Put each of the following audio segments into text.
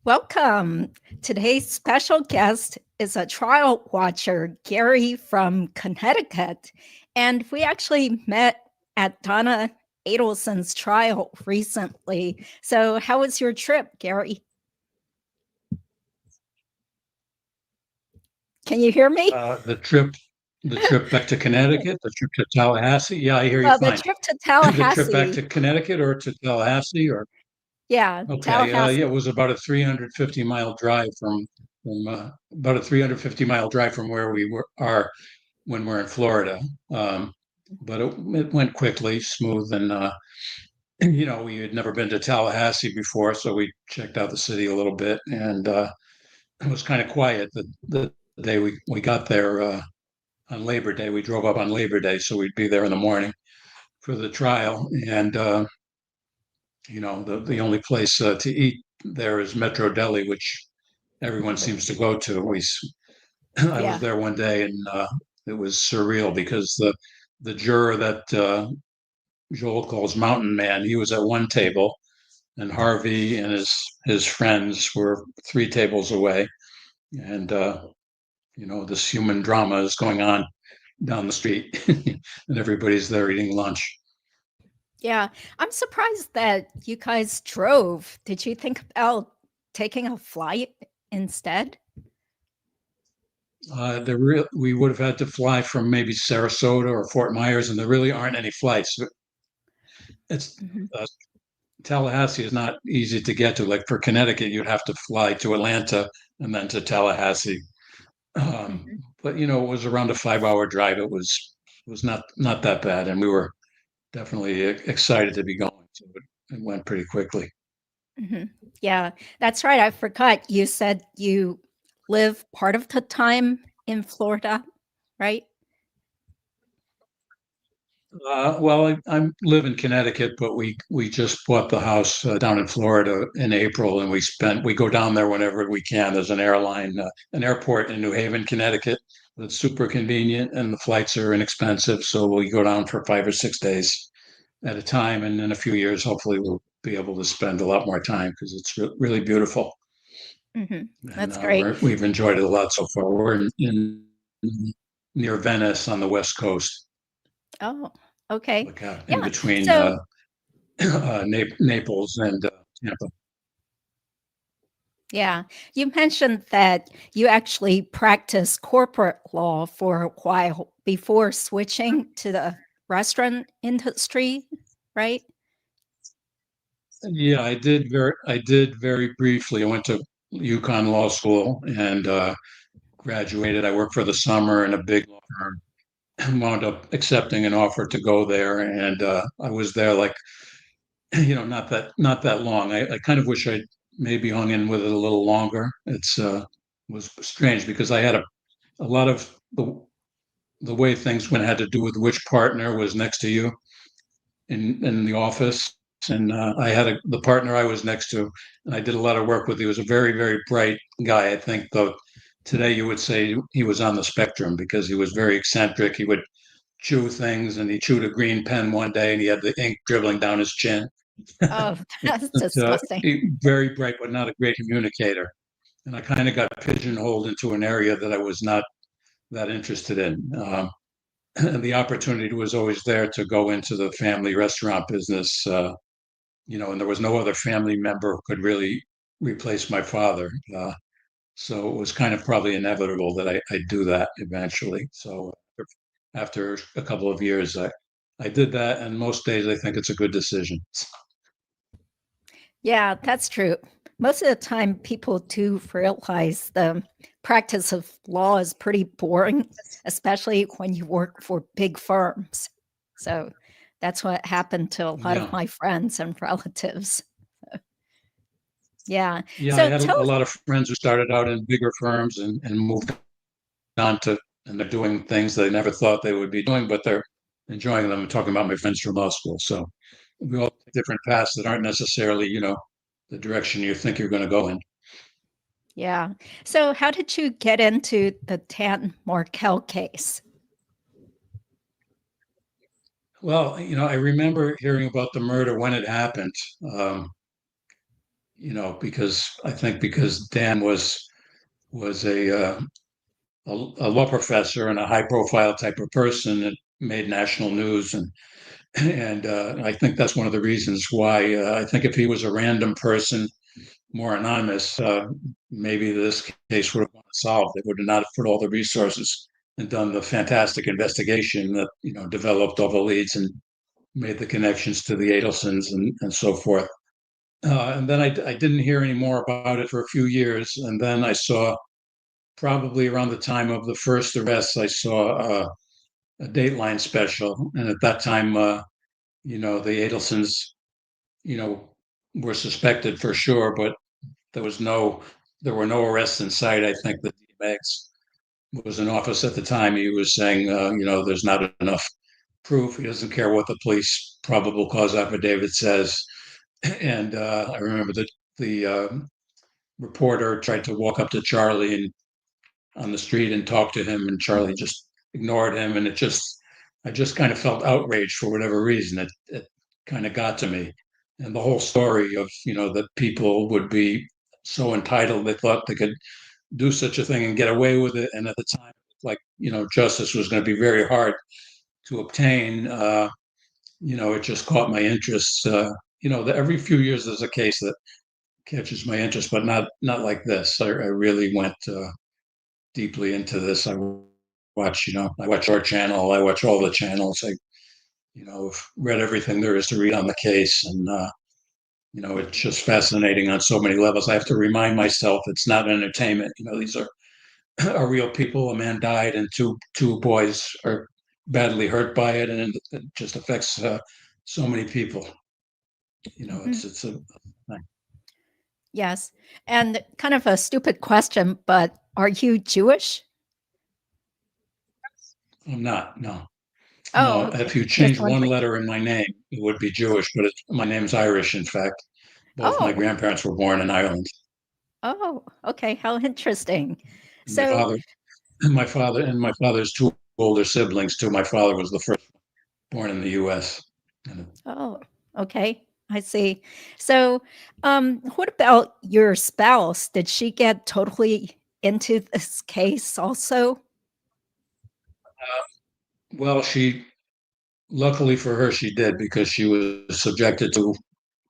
Welcome. Today's special guest is a trial watcher, Gary from Connecticut. And we actually met at Donna Adelson's trial recently. So, how was your trip, Gary? Can you hear me? The trip back to Connecticut, the trip to Tallahassee. Yeah, I hear you Well, the fine. trip to The trip back Tallahassee, to Connecticut or to Tallahassee or yeah, okay. Yeah, it Tallahassee. was about a 350-mile drive from about a 350-mile drive from where are when we're in Florida. Um, but it went quickly, smooth, and we had never been to Tallahassee before, so we checked out the city a little bit, and it was kind of quiet the day we got there. On Labor Day. We drove up on Labor Day, so we'd be there in the morning for the trial. And the only place to eat there is Metro Deli, which everyone seems to go to. I was Yeah. there one day, and it was surreal because the juror that Joel calls Mountain Man, he was at one table, and Harvey and his friends were three tables away, and this human drama is going on down the street, and everybody's there eating lunch. Yeah. I'm surprised that you guys drove. Did you think about taking a flight instead? We would have had to fly from maybe Sarasota or Fort Myers, and there really aren't any flights. It's Mhm. uh, Tallahassee is not easy to get to. Like for Connecticut, you'd have to fly to Atlanta and then to Tallahassee. Um, Mhm. but it was around a 5-hour drive. It was not that bad, and we were definitely excited to be going. So it went pretty quickly. Mhm. Yeah, that's right. I forgot you said you live part of the time in Florida, right? Well, I live in Connecticut, but we just bought the house down in Florida in April, and we go down there whenever we can. There's an airport in New Haven, Connecticut, that's super convenient, and the flights are inexpensive. So we go down for 5 or 6 days at a time, and in a few years, hopefully, we'll be able to spend a lot more time because it's really beautiful, Mhm. and That's great. we've enjoyed it a lot so far. We're in near Venice on the west coast, Oh, okay. like in Yeah. between So, Naples and Tampa. yeah, you mentioned that you actually practiced corporate law for a while before switching to the restaurant industry, right? Yeah, I did very briefly. I went to UConn Law School and graduated. I worked for the summer in a big law firm. Wound up accepting an offer to go there, and I was there like not that long. I kind of wish I'd maybe hung in with it a little longer. It's was strange because I had a lot of the way things went had to do with which partner was next to you in the office. And I had the partner I was next to, and I did a lot of work with. He was a very, very bright guy. I think, though, today you would say he was on the spectrum because he was very eccentric. He would chew things, and he chewed a green pen one day, and he had the ink dribbling down his chin. Oh, that's But, disgusting. very bright, but not a great communicator. And I kind of got pigeonholed into an area that I was not that interested in. And the opportunity was always there to go into the family restaurant business, and there was no other family member who could really replace my father. So it was kind of probably inevitable that I'd do that eventually. So after a couple of years, I did that, and most days I think it's a good decision. Yeah, that's true. Most of the time, people do realize the practice of law is pretty boring, especially when you work for big firms. So that's what happened to a lot of Yeah, my friends and relatives. Yeah. yeah. I So had tell a us, lot of friends who started out in bigger firms and moved on to, and they're doing things they never thought they would be doing, but they're enjoying them. I'm talking about my friends from law school. So we all take different paths that aren't necessarily, the direction you think you're going to go in. yeah. So how did you get into the Dan Markel case? Well, I remember hearing about the murder when it happened. Um, because I think because Dan was a law professor and a high profile type of person that made national news, and I think that's one of the reasons why I think if he was a random person, more anonymous, maybe this case would have been solved. They would have not put all the resources and done the fantastic investigation that developed all the leads and made the connections to the Adelsons and so forth. And then I didn't hear any more about it for a few years, and then I saw probably around the time of the first arrest, I saw a Dateline special, and at that time, the Adelsons, you know, were suspected for sure, but there was no, there were no arrests in sight. I think that DMX was in office at the time. He was saying, there's not enough proof. He doesn't care what the police probable cause affidavit says. And I remember that the reporter tried to walk up to Charlie and on the street and talk to him, and Charlie just ignored him. And I just kind of felt outraged for whatever reason. It kind of got to me. And the whole story of, that people would be so entitled, they thought they could do such a thing and get away with it. And at the time, like, justice was going to be very hard to obtain. It just caught my interest. Every few years there's a case that catches my interest, but not like this. I really went deeply into this. I watch our channel. I watch all the channels. I've read everything there is to read on the case, and it's just fascinating on so many levels. I have to remind myself it's not entertainment. These are real people. A man died, and two boys are badly hurt by it, and it just affects so many people. It's a thing. Yes. And kind of a stupid question, but are you Jewish? I'm not. No. Oh, No, okay. if you change one letter in my name, it would be Jewish, but my name's Irish, in fact. Both my Oh, grandparents were born in Ireland. oh, okay. How interesting. And my So, father, and my father's two older siblings too. My father was the first born in the U.S. oh, okay. I see. So, what about your spouse? Did she get totally into this case also? Well, luckily for her, she did because she was subjected to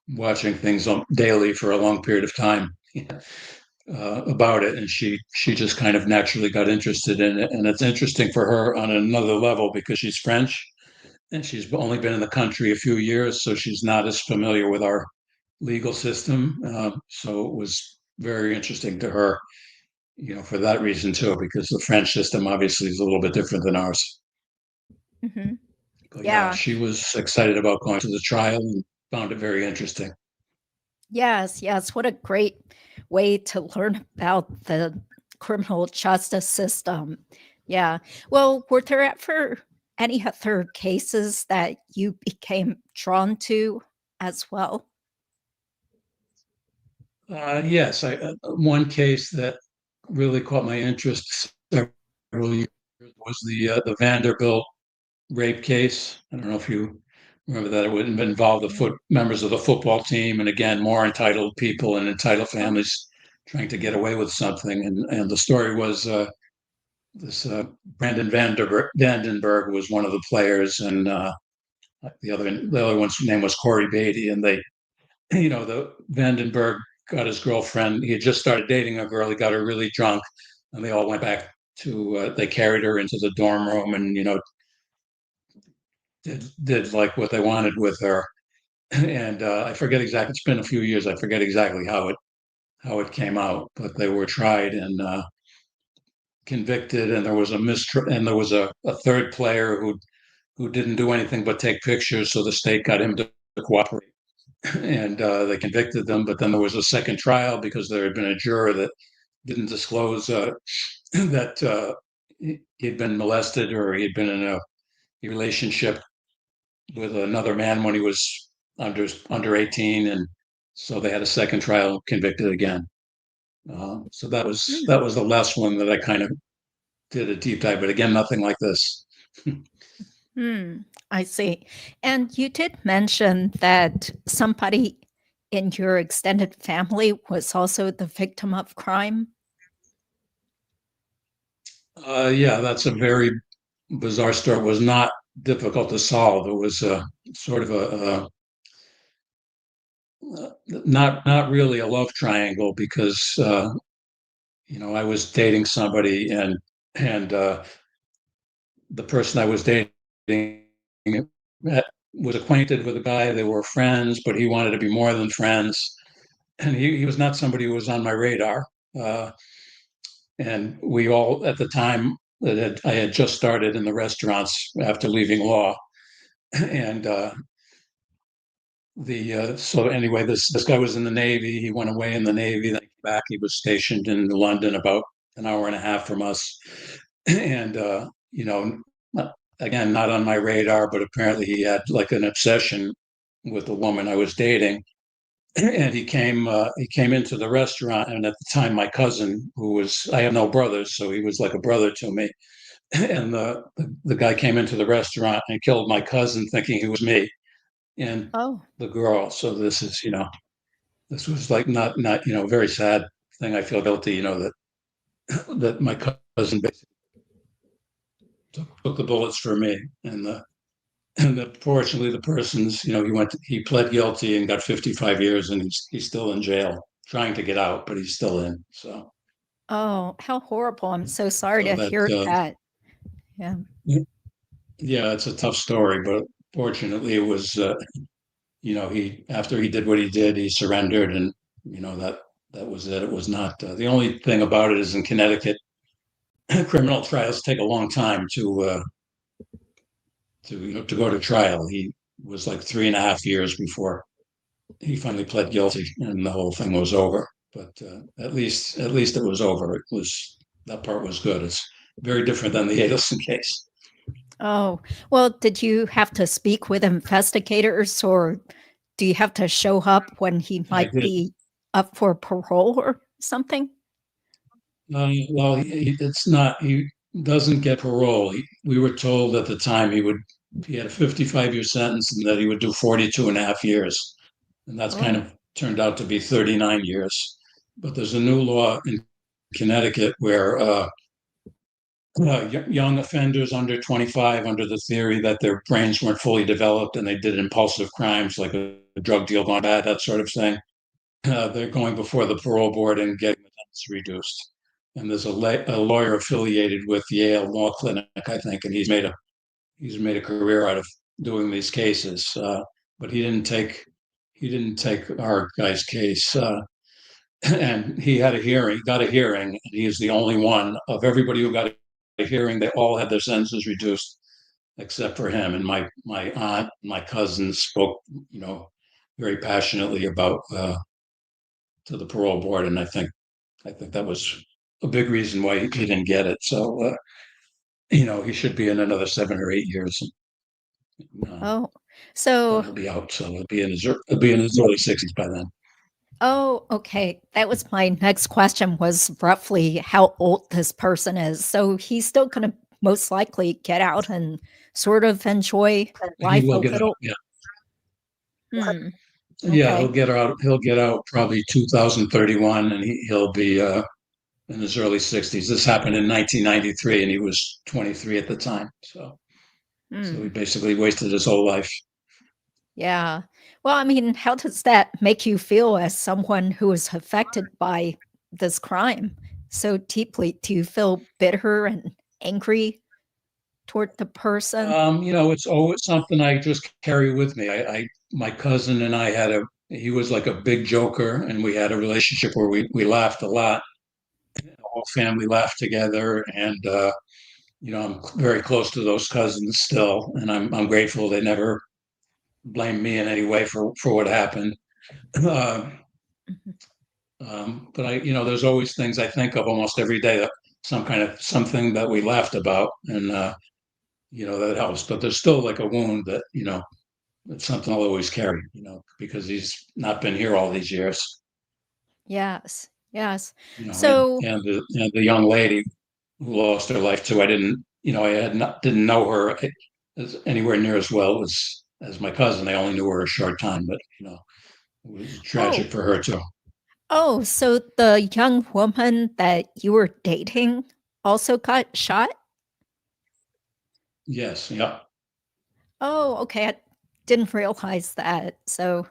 watching things on daily for a long period of time about it, and she just kind of naturally got interested in it. And it's interesting for her on another level because she's French and she's only been in the country a few years, so she's not as familiar with our legal system. So it was very interesting to her, for that reason too, because the French system obviously is a little bit different than ours. Hmm. But yeah, Yeah. she was excited about going to the trial and found it very interesting. Yes. Yes. What a great way to learn about the criminal justice system. Yeah. Well, were there ever any other cases that you became drawn to as well? Yes, one case that really caught my interest several years was the Vanderbilt rape case. I don't know if you remember that. It would involve the members of the football team, and again, more entitled people and entitled Oh, families trying to get away with something. And the story was this Brandon Vandenberg was one of the players, and the other one's name was Corey Beatty, and the Vandenberg got his girlfriend. He had just started dating a girl. He got her really drunk, and they all went back to. They carried her into the dorm room, and did like what they wanted with her. And I forget exactly. It's been a few years. I forget exactly how it came out, but they were tried and convicted. And there was a third player who didn't do anything but take pictures. So the state got him to cooperate, and they convicted them. But then there was a second trial because there had been a juror that didn't disclose that he'd been molested or he'd been in a relationship with another man when he was under 18, and so they had a second trial, convicted again. So that was the last one that I kind of did a deep dive, but again, nothing like this. hmm. I see. And you did mention that somebody in your extended family was also the victim of crime? Yeah, that's a very bizarre story. It was not difficult to solve. It was sort of not really a love triangle because I was dating somebody and the person I was dating was acquainted with a guy. They were friends, but he wanted to be more than friends, and he was not somebody who was on my radar. Uh, and we all at the time I had just started in the restaurants after leaving law, and the so anyway, this guy was in the Navy. He went away in the Navy. Then he came back. He was stationed in London, about an hour and a half from us, and again, not on my radar, but apparently he had like an obsession with the woman I was dating. And he came into the restaurant, and at the time, my cousin, who was I have no brothers, so he was like a brother to me. And the guy came into the restaurant and killed my cousin, thinking he was me and Oh, the girl. So this was like not a very sad thing. I feel guilty, that my cousin basically took the bullets for me, and fortunately the person's he pled guilty and got 55 years, and he's still in jail trying to get out, but he's still in. So oh, how horrible. I'm so sorry so to that hear that. Yeah. yeah, it's a tough story, but fortunately it was he after he did what he did, he surrendered, and that was it. It was not the only thing about it is in Connecticut, criminal trials take a long time to go to trial. He was like 3.5 years before he finally pled guilty, and the whole thing was over. But at least it was over. It was that part was good. It's very different than the Adelson case. Oh, well, did you have to speak with investigators, or do you have to show up when he I might did. be up for parole or something? Well, it's not. He doesn't get parole. We were told at the time he had a 55-year sentence and that he would do 42 and a half years. And that's kind Oh, of turned out to be 39 years. But there's a new law in Connecticut where young offenders under 25, under the theory that their brains weren't fully developed and they did impulsive crimes like a drug deal gone bad, that sort of thing, they're going before the parole board and getting the sentence reduced. And there's a lawyer affiliated with Yale Law Clinic, I think, and he's made a career out of doing these cases. But he didn't take our guy's case, and he had a hearing, got a hearing, and he is the only one of everybody who got a hearing. They all had their sentences reduced except for him. And my aunt, my cousin spoke, very passionately about to the parole board, and I think that was a big reason why he didn't get it. So he should be in another 7 or 8 years. oh, Then so, he'll be out. So he'll be in his early 60s by then. oh, okay. That was my next question, was roughly how old this person is. So he's still going to most likely get out and sort of enjoy He life a will get out. little. Yeah, Hmm. yeah, he'll Okay. get out. He'll get out probably 2031, and he'll be in his early 60s. This happened in 1993, and he was 23 at the time. So he Hmm. basically wasted his whole life. Yeah. Well, I mean, how does that make you feel as someone who is affected by this crime so deeply? Do you feel bitter and angry toward the person? It's always something I just carry with me. My cousin and I he was like a big joker, and we had a relationship where we laughed a lot. The whole family laughed together, and I'm very close to those cousins still, and I'm grateful they never blamed me in any way for what happened. Uh, Mhm. but there's always things I think of almost every day that something that we laughed about, and that helps. But there's still like a wound that it's something I'll always carry, because he's not been here all these years, Yes. Yes. and So, the young lady who lost her life too. I didn't, I didn't know her as anywhere near as well as my cousin. I only knew her a short time, but It was Oh, tragic for her too. oh, so the young woman that you were dating also got shot? Yes, yeah, Oh, okay. I didn't realize that. So,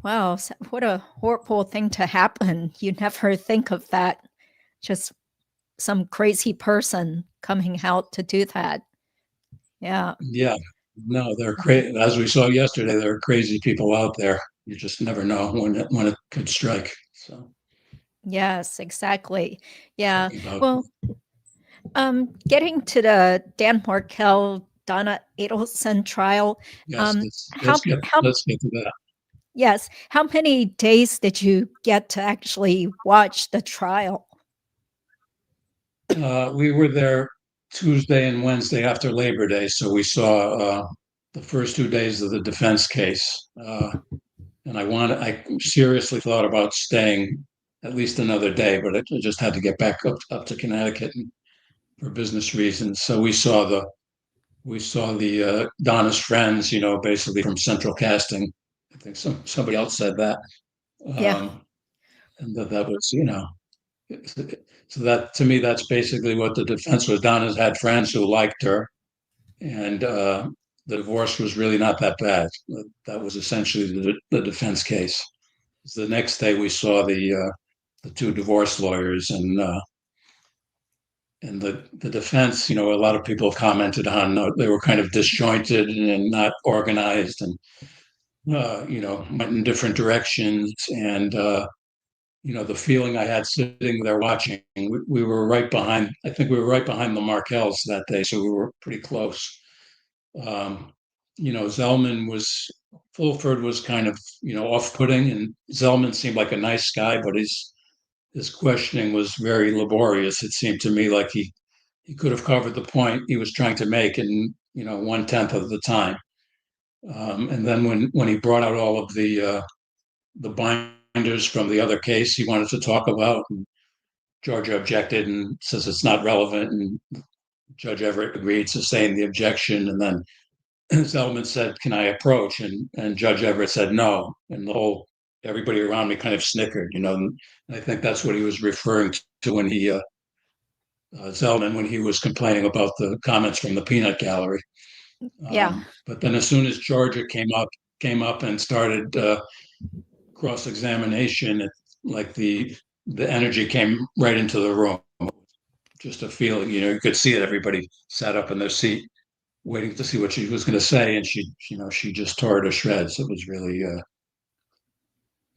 wow, what a horrible thing to happen. You never think of that. Just some crazy person coming out to do that. Yeah. yeah. No, they're crazy. As we saw yesterday, there are crazy people out there. You just never know when it could strike. So Yes, exactly. Yeah. talking about Well, getting to the Dan Markel Donna Adelson trial, yes, how how let's get to that. yes, how many days did you get to actually watch the trial? We were there Tuesday and Wednesday after Labor Day, so we saw the first 2 days of the defense case. And I seriously thought about staying at least another day, but I just had to get back up to Connecticut for business reasons. So we saw the Donna's friends, basically from Central Casting. I think somebody else said that, Yeah. and that was, so that to me, that's basically what the defense was. Donna's had friends who liked her, and the divorce was really not that bad. That was essentially the defense case. The next day, we saw the two divorce lawyers, and the defense. A lot of people commented on they were kind of disjointed and not organized, and went in different directions. And the feeling I had sitting there watching, we were right behind. I think we were right behind the Markels that day, so we were pretty close. Um, Zellman Fulford was kind of off-putting, and Zellman seemed like a nice guy, but his questioning was very laborious. It seemed to me like he could have covered the point he was trying to make in 1/10 of the time. And then when he brought out all of the binders from the other case he wanted to talk about, and Georgia objected and says it's not relevant, and Judge Everett agreed, sustained the objection, and then Zellman said, "Can I approach?" And Judge Everett said no, and everybody around me kind of snickered, And I think that's what he was referring to when Zellman, when he was complaining about the comments from the peanut gallery. Yeah. But then as soon as Georgia came up and started cross examination, like the energy came right into the room. Just a feeling, you could see it. Everybody sat up in their seat, waiting to see what she was going to say, and she just tore it to shreds. It was really,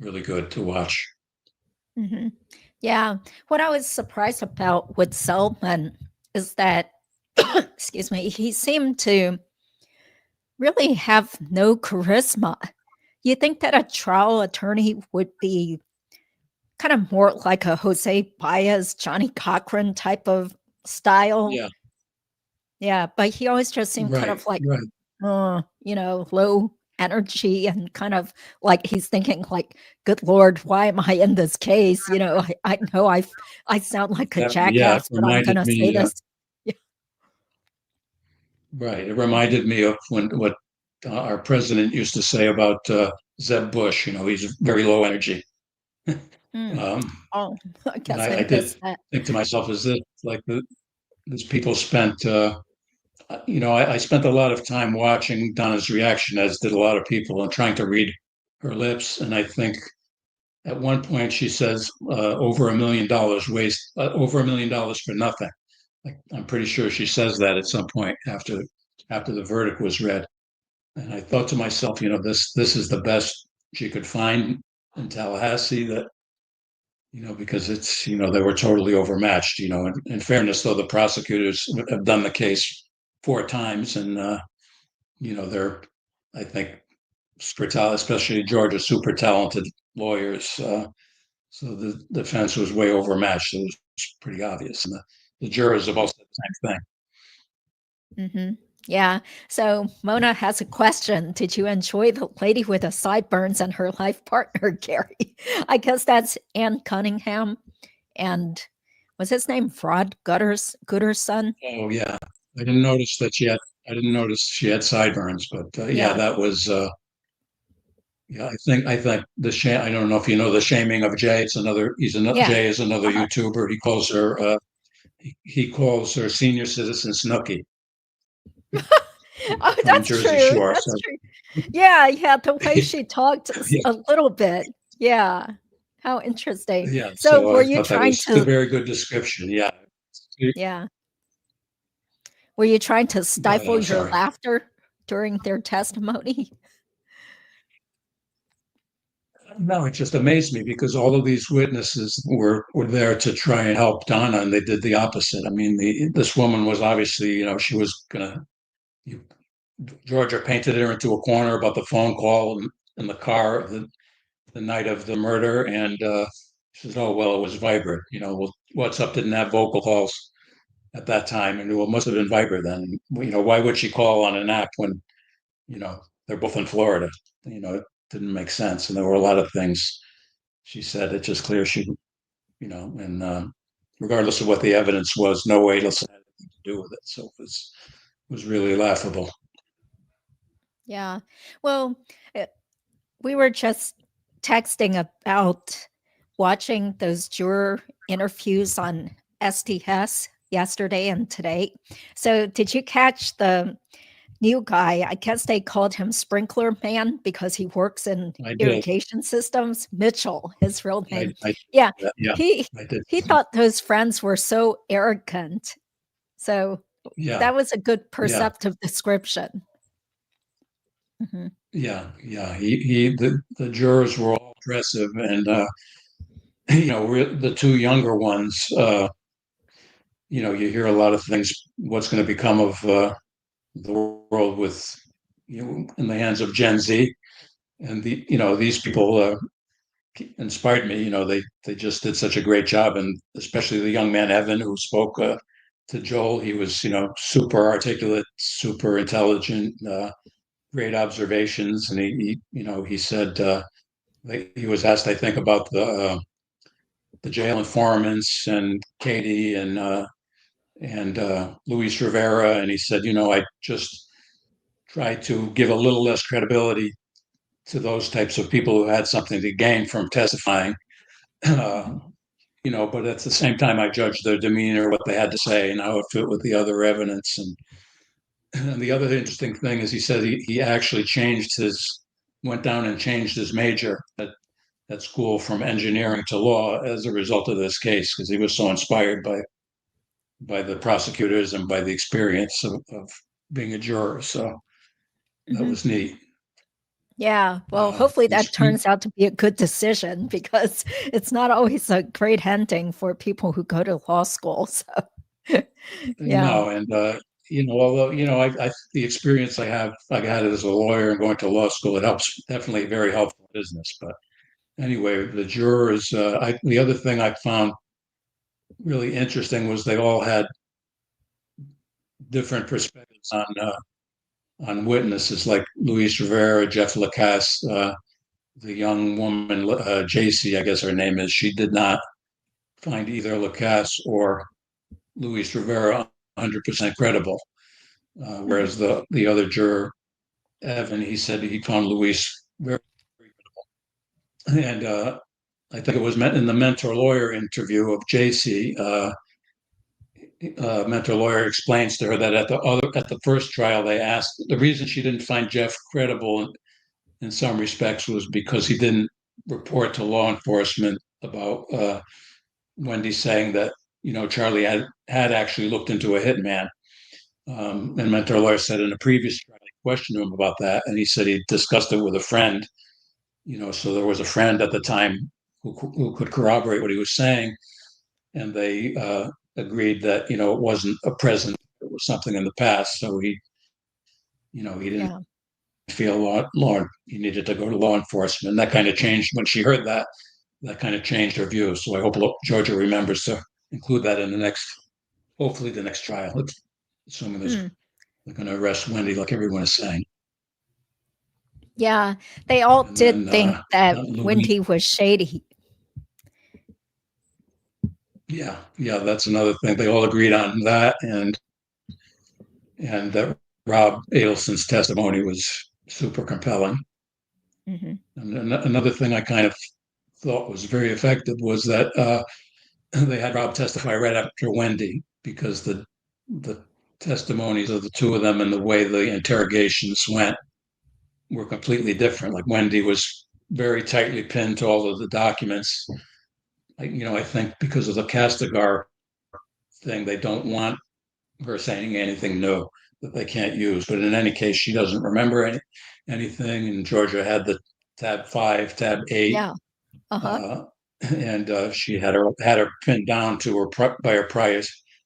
really good to watch. Hmm. Yeah. What I was surprised about with Selman is that, excuse me, he seemed to really have no charisma. You think that a trial attorney would be kind of more like a Jose Baez, Johnny Cochran type of style? Yeah, Yeah, but he always just seemed kind right, of like, right. low energy and kind of like he's thinking like, "Good Lord, why am I in this case?" I know I sound like a Exactly. Yeah, it jackass, but I'm reminded gonna say me. this. Yeah. Right, it reminded me of what our president used to say about Zeb Bush. He's very low energy. Mm. Um, Oh, I and guess I I did missed that. think to myself, is this like these people spent? I spent a lot of time watching Donna's reaction, as did a lot of people, and trying to read her lips. And I think at one point she says, "Over $1 million over $1 million for nothing." I'm pretty sure she says that at some point after the verdict was read. And I thought to myself, this is the best she could find in Tallahassee. That because it's they were totally overmatched. In fairness, though, the prosecutors have done the case 4 times, and they're, I think, super talented, especially Georgia, super talented lawyers. So the defense was way overmatched. It was pretty obvious, and the jurors have all said the same thing. Hmm. Yeah. So Mona has a question. Did you enjoy the lady with the sideburns and her life partner, Gary? I guess that's Ann Cunningham. And was his name Fraud Gooderson? Oh yeah, I didn't notice that she had. I didn't notice she had sideburns, but yeah, Yeah. that was Yeah, I think the shame. I don't know if you know the shaming of Jay. It's another. Yeah. Jay is another Uh-huh. YouTuber. He calls her senior citizen Snooky Oh, from that's Jersey true. Shore. That's So true. Yeah, yeah, the way she talked yeah, a little bit. Yeah. How interesting. yeah. So So were I you thought that trying was a to very good description. Yeah. yeah. Were you trying to Go ahead. stifle I'm your sorry. laughter during their testimony? No, it just amazed me because all of these witnesses were there to try and help Donna, and they did the opposite. I mean, this woman was obviously, she was gonna. You, Georgia painted her into a corner about the phone call in the car the night of the murder, and she says, "Oh well, it was Viber. Well, WhatsApp didn't have vocal calls at that time, and it must have been Viber then. Why would she call on an app when you know they're both in Florida? It didn't make sense, and there were a lot of things she said. It's just clear she, and regardless of what the evidence was, no way to had anything to do with it. So it was really laughable. Yeah. Well, uh, we were just texting about watching those juror interviews on STS yesterday and today. So, did you catch the new guy? I guess they called him Sprinkler Man because he works in I did. irrigation systems. Mitchell, his real name. I Yeah, yeah, he I did. he thought those friends were so arrogant. So Yeah, that was a good yeah, perceptive description. Mhm. yeah. The jurors were all impressive, and the two younger ones. You hear a lot of things. What's going to become of the world with in the hands of Gen Z, and these people inspired me. They just did such a great job, and especially the young man Evan who spoke to Joel. He was super articulate, super intelligent, great observations, and he said he was asked, I think, about the jail informants and Katie and Luis Rivera, and he said, I just try to give a little less credibility to those types of people who had something to gain from testifying. Uh, Mhm. but at the same time, I judged their demeanor, what they had to say, and how it fit with the other evidence. And the other interesting thing is he said he actually went down and changed his major at school from engineering to law as a result of this case because he was so inspired by the prosecutors and by the experience of being a juror. So that Mhm. was neat. Yeah, well, hopefully that You, turns out to be a good decision because it's not always a great ending for people who go to law school. So, yeah. no, and although the experience I had as a lawyer and going to law school, it helps definitely very helpful in business. But anyway, the jurors. The other thing I found really interesting was they all had different perspectives on witnesses, like Luis Rivera, Jeff Lacasse, the young woman, JC, I guess her name is. She did not find either Lacasse or Luis Rivera 100% credible, Mhm. whereas the other juror, Evan, he said he found Luis very credible. And I think it was in the mentor lawyer interview of JC. Mentor lawyer explains to her that at the first trial they asked the reason she didn't find Jeff credible in some respects was because he didn't report to law enforcement about Wendy saying that Charlie had actually looked into a hitman. And mentor lawyer said in a previous trial, I questioned him about that, and he said he discussed it with a friend. So there was a friend at the time who could corroborate what he was saying, and they agreed that it wasn't a present, it was something in the past. So he didn't Yeah. feel he needed to go to law enforcement. And that kind of changed when she heard that. That kind of changed her view. So I hope Georgia remembers to include that in hopefully the next trial. Assuming Hmm. they're going to arrest Wendy, like everyone is saying. Yeah. They all And did then think that Louis, Wendy was shady. yeah, that's another thing. They all agreed on that, and that Rob Adelson's testimony was super compelling. And another thing I kind of thought was very effective was that they had Rob testify right after Wendy, because the testimonies of the two of them and the way the interrogations went were completely different. Like Wendy was very tightly pinned to all of the documents. I think because of the Castigar thing, they don't want her saying anything new that they can't use. But in any case, she doesn't remember anything. And Georgia had the tab 5, tab 8. Yeah. Uh-huh. And she had her pinned down to her by her prior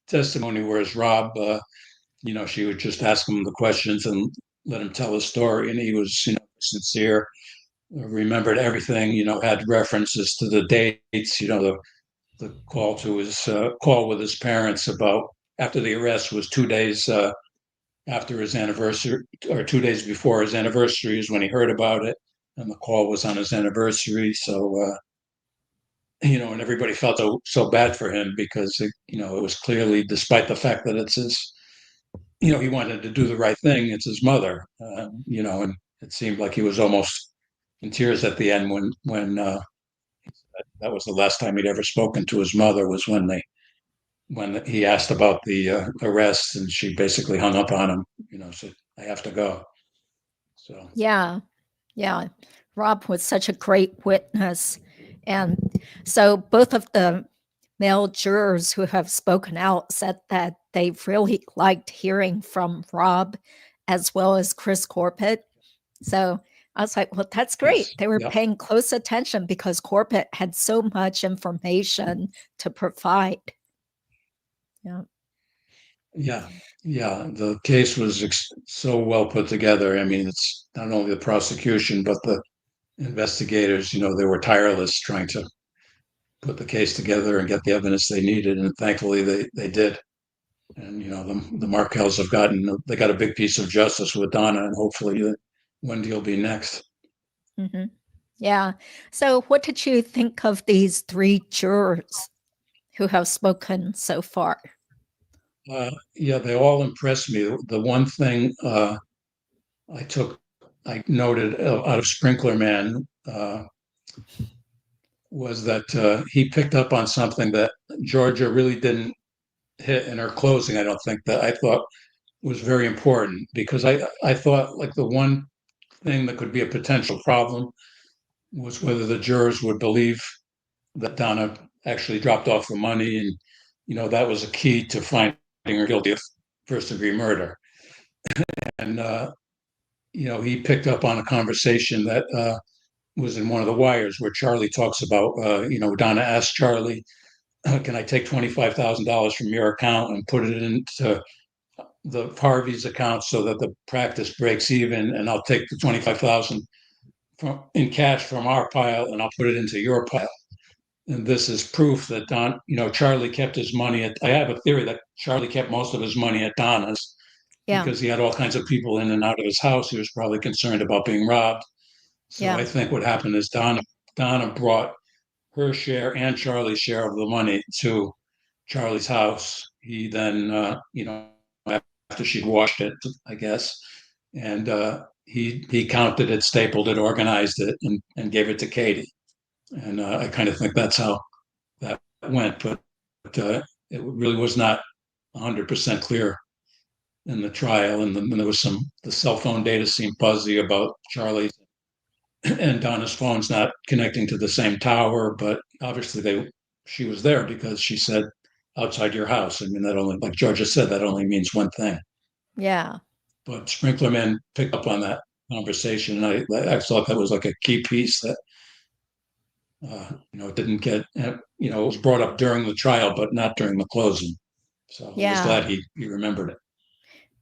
testimony, whereas Rob, she would just ask him the questions and let him tell his story, and he was, sincere, remembered everything, had references to the dates, the call to his call with his parents about after the arrest was 2 days after his anniversary, or 2 days before his anniversary is when he heard about it, and the call was on his anniversary. So and everybody felt so bad for him because it was clearly, despite the fact that it's his, he wanted to do the right thing. It's his mother, and it seemed like he was almost in tears at the end when that was the last time he'd ever spoken to his mother, was when he asked about the arrest, and she basically hung up on him, said, "I have to go." So Yeah. Yeah. Rob was such a great witness. And so both of the male jurors who have spoken out said that they really liked hearing from Rob as well as Chris Corpet. So I was like, well, that's great. yes, They were yeah, paying close attention because Corpet had so much information to provide. Yeah. yeah, yeah. The case was so well put together. I mean, it's not only the prosecution but the investigators. They were tireless trying to put the case together and get the evidence they needed, and thankfully they did. And the Markels they got a big piece of justice with Donna, and hopefully Wendy will be next. Mm-hmm. Yeah. So what did you think of these three jurors who have spoken so far? Yeah, they all impressed me. The one thing I noted out of Sprinkler Man was that he picked up on something that Georgia really didn't hit in her closing. I don't think that I thought was very important, because I thought, like, the one thing that could be a potential problem was whether the jurors would believe that Donna actually dropped off the money, and that was a key to finding her guilty of first-degree murder. And he picked up on a conversation that was in one of the wires where Charlie talks about, Donna asked Charlie, "Can I take $25,000 from your account and put it into the Harvey's account so that the practice breaks even, and I'll take the 25,000 in cash from our pile and I'll put it into your pile." And this is proof that Charlie kept his money I have a theory that Charlie kept most of his money at Donna's, Yeah. because he had all kinds of people in and out of his house. He was probably concerned about being robbed. So Yeah. I think what happened is Donna brought her share and Charlie's share of the money to Charlie's house. He then, after she'd washed it, I guess, and he counted it, stapled it, organized it, and gave it to Katie. And I kind of think that's how that went, but it really was not 100% clear in the trial. And then there was the cell phone data seemed fuzzy about Charlie's and Donna's phone's not connecting to the same tower, but obviously she was there because she said outside your house. I mean, that only, like Georgia said, that only means one thing. Yeah. But Sprinklerman picked up on that conversation, and I thought that was like a key piece that didn't get, it was brought up during the trial, but not during the closing. So I was Yeah. glad he remembered it.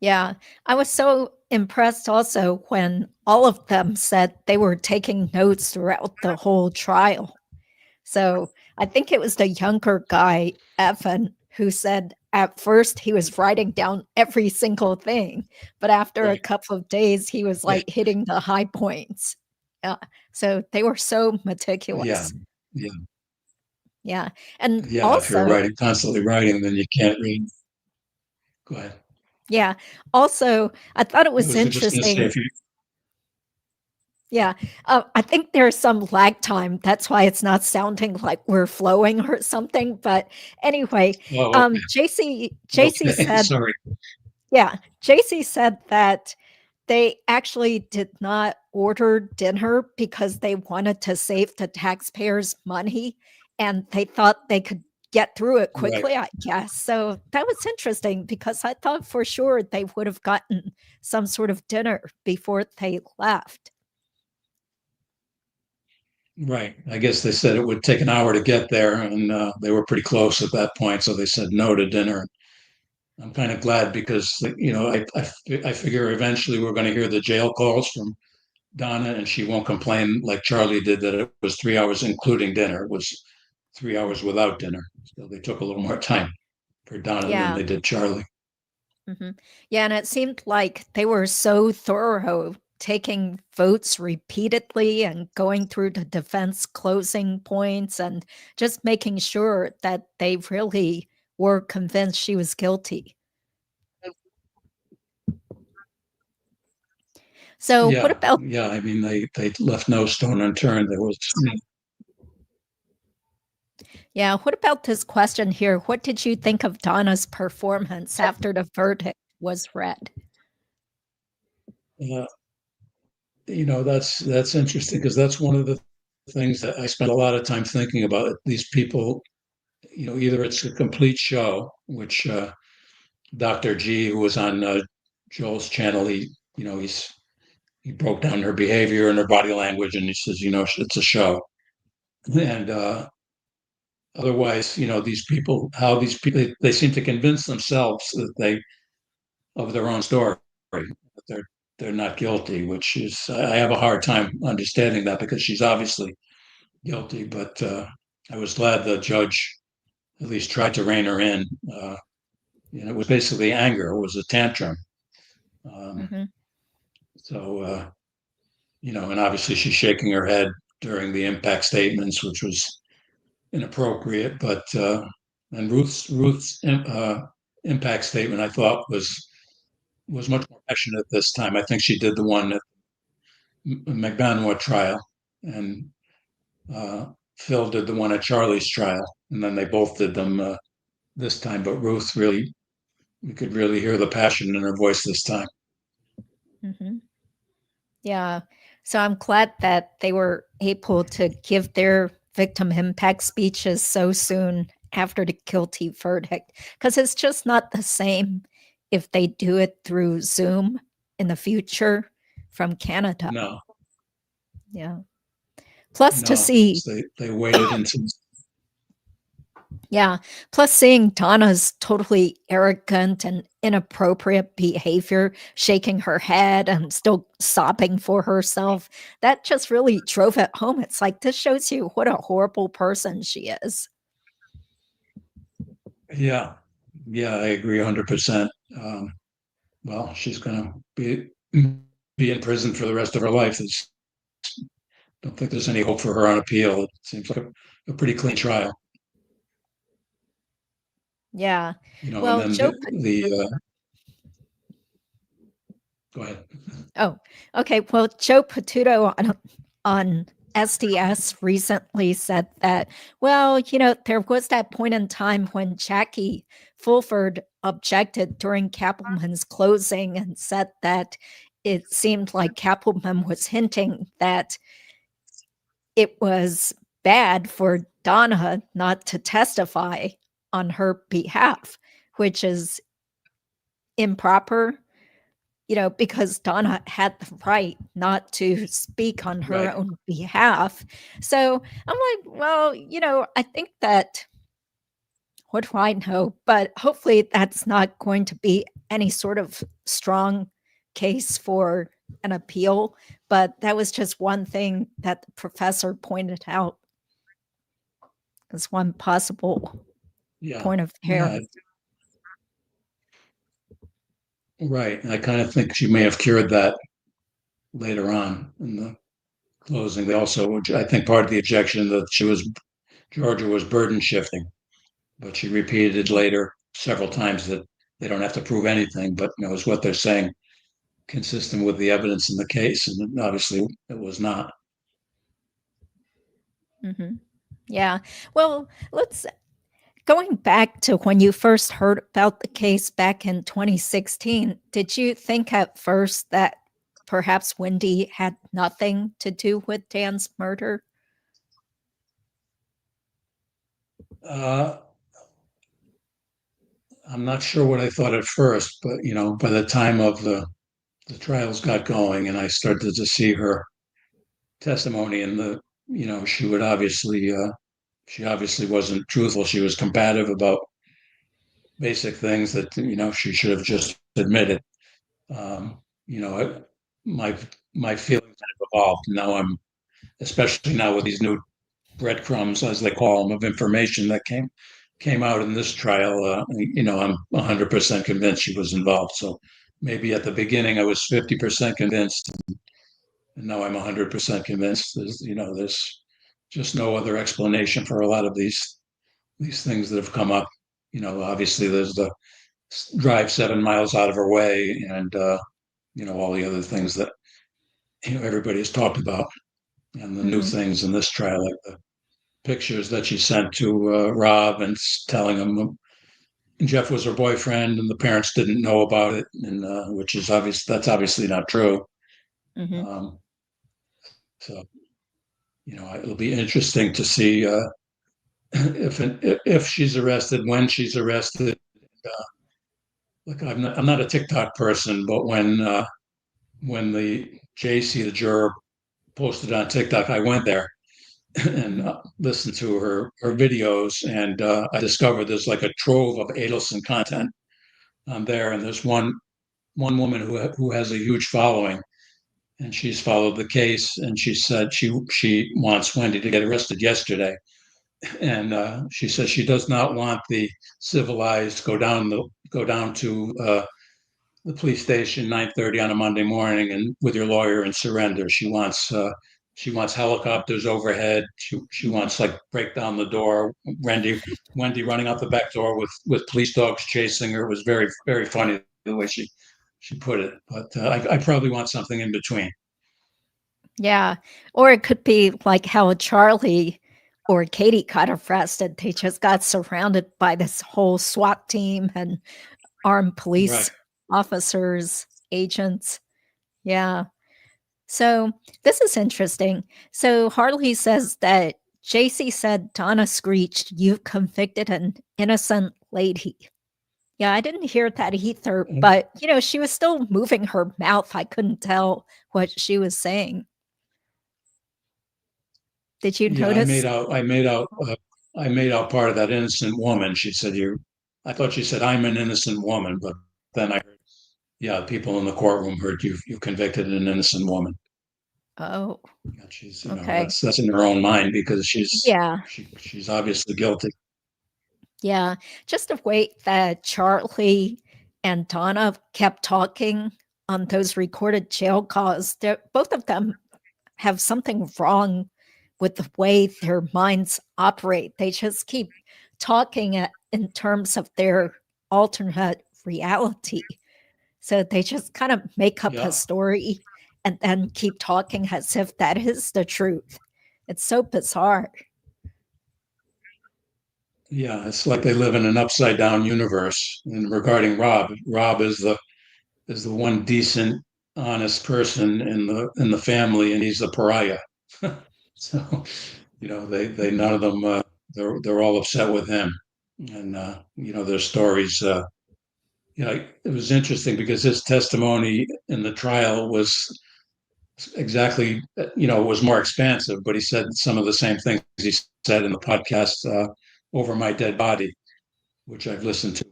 Yeah. I was so impressed also when all of them said they were taking notes throughout the whole trial. So I think it was the younger guy, Evan, who said at first he was writing down every single thing, but after a Right. couple of days, he was Yeah. like hitting the high points. So they were so Yeah. meticulous. Yeah. Yeah. And Yeah. If you're also, constantly writing, then you can't read. Go ahead. yeah, also, I thought it I was was just going to say, interesting. if you Yeah. I think there's some lag time. That's why it's not sounding like we're flowing or something. But anyway, Oh, JC okay. said, Sorry. yeah, JC said that they actually did not order dinner because they wanted to save the taxpayers money and they thought they could get through it Right. quickly, I guess. So that was interesting because I thought for sure they would have gotten some sort of dinner before they left. Right. I guess they said it would take an hour to get there, and they were pretty close at that point, so they said no to dinner. I'm kind of glad because I figure eventually we're going to hear the jail calls from Donna, and she won't complain like Charlie did that it was 3 hours including dinner. It was 3 hours without dinner. So they took a little more time for Donna than Yeah. they did Charlie. Yeah, and it seemed like they were so thorough, taking votes repeatedly and going through the defense closing points and just making sure that they really were convinced she was guilty. So, what Yeah, about yeah. I mean, they left no stone unturned. There was yeah, what about this question here? What did you think of Donna's performance after the verdict was read? uh, that's interesting because that's one of the things that I spent a lot of time thinking about. These people, either it's a complete show, which Dr. G, who was on Joel's channel, he broke down her behavior and her body language, and he says, it's a show. And otherwise, these people, how these people, they seem to convince themselves that of their own story, that they're not guilty, which is I have a hard time understanding that because she's obviously guilty. But I was glad the judge at least tried to rein her in. It was basically anger. It was a tantrum. Um, Hmm. so and obviously she's shaking her head during the impact statements, which was inappropriate. But and Ruth's impact statement, I thought was much more passionate this time. I think she did the one at McBanoa trial, and Phil did the one at Charlie's trial, and then they both did them this time. But Ruth really, you could really hear the passion in her voice this time. Hmm. Yeah. So I'm glad that they were able to give their victim impact speeches so soon after the guilty verdict, because it's just not the same if they do it through Zoom in the future from Canada. No, Yeah. Plus to no, see, they waited until yeah, plus seeing Donna's totally arrogant and inappropriate behavior, shaking her head and still sobbing for herself, that just really drove it home. It's like, this shows you what a horrible person she is. yeah, yeah, I agree 100%. Well, she's going to be in prison for the rest of her life. Don't think there's any hope for her on appeal. It seems like a pretty clean trial, Yeah. And Well, then go ahead. oh, okay. Well, Joe Patuto on SDS recently said that, well, there was that point in time when Jackie Fulford objected during Kappelman's closing and said that it seemed like Kappelman was hinting that it was bad for Donna not to testify on her behalf, which is improper, because Donna had the right not to speak on her Right. own behalf. So I'm like, well, I think that, what do I know? But hopefully that's not going to be any sort of strong case for an appeal. But that was just one thing that the professor pointed out as one possible Yeah. point of Yeah. error. Right. I kind of think she may have cured that later on in the closing. They also, I think, part of the objection that Georgia was burden shifting, but she repeated later several times that they don't have to prove anything, but is what they're saying consistent with the evidence in the case, and obviously it was not. Mm-hmm. Yeah. Well, going back to when you first heard about the case back in 2016, did you think at first that perhaps Wendy had nothing to do with Dan's murder? Uh, I'm not sure what I thought at first, but by the time of the trials got going, and I started to see her testimony, and she would obviously she obviously wasn't truthful. She was combative about basic things that she should have just admitted. Um, you know, I, my my feelings have evolved. Now especially now with these new breadcrumbs, as they call them, of information that came out in this trial. I'm 100% convinced she was involved. So maybe at the beginning I was 50% convinced, and now I'm 100% convinced. There's just no other explanation for a lot of these things that have come up. Obviously there's the drive 7 miles out of her way, and all the other things that everybody has talked about, and the new Mm-hmm. things in this trial, like the pictures that she sent to Rob and telling him Jeff was her boyfriend, and the parents didn't know about it, and which is obvious. That's obviously not true. Mm-hmm. Um, so it'll be interesting to see if she's arrested, when she's arrested. Look, I'm not a TikTok person, but when the JC, the juror, posted on TikTok, I went there and Mm-hmm. listened to her videos, and I discovered there's like a trove of Adelson content on there, and there's one woman who has a huge following, and she's followed the case, and she said she wants Wendy to get arrested yesterday, and she says she does not want the civilized go down to the police station 9:30 on a Monday morning and with your lawyer and surrender. She wants helicopters overhead. She wants like break down the door. Wendy running out the back door with police dogs chasing her. It was very very funny the way she put it. But I probably want something in between. Yeah. Or it could be like how Charlie or Katie got arrested. They just got surrounded by this whole SWAT team and armed Right. police officers, agents. Yeah. So this is interesting. So Harley says that JC said Donna screeched, "You've convicted an innocent lady." Yeah, I didn't hear that either, but she was still moving her mouth. I couldn't tell what she was saying. Did you Yeah, I made notice? out. I made out part of that innocent woman. She said, "You." I thought she said, "I'm an innocent woman," but then I heard, yeah, people in the courtroom heard you convicted an innocent woman. Oh, And she's, okay. that's in her own mind because Yeah. she's obviously guilty. Yeah. Just the way that Charlie and Donna kept talking on those recorded jail calls, both of them have something wrong with the way their minds operate. They just keep talking in terms of their alternate reality. So they just kind of make up a Yeah, story and then keep talking as if that is the truth. It's so bizarre. yeah. It's like they live in an upside down universe. And regarding Rob is the one decent, honest person in the family, and he's a pariah. So, they none of them they're all upset with him, and their stories. It was interesting because his testimony in the trial was exactly, was more expansive, but he said some of the same things he said in the podcast "Over My Dead Body," which I've listened to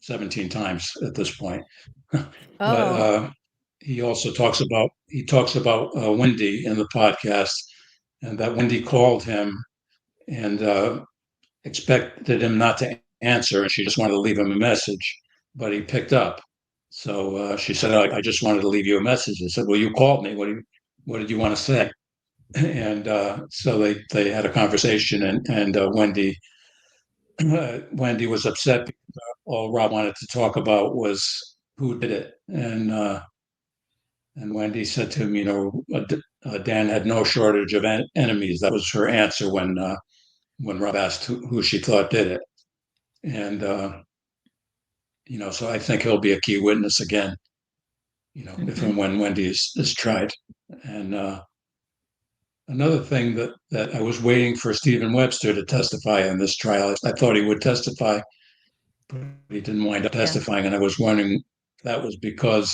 17 times at this point. But Oh, he talks about Wendy in the podcast, and that Wendy called him and expected him not to answer, and she just wanted to leave him a message, but he picked up. So she said, "I just wanted to leave you a message." I said, "Well, you called me. What did you want to say?" And so they had a conversation, and Wendy was upset because all Rob wanted to talk about was who did it, and And Wendy said to him, Dan had no shortage of enemies. That was her answer when Rob asked who she thought did it. And, so I think he'll be a key witness again, if and when Wendy is tried. And another thing that I was waiting for Stephen Webster to testify in this trial. I thought he would testify, but he didn't wind up testifying. And I was wondering if that was because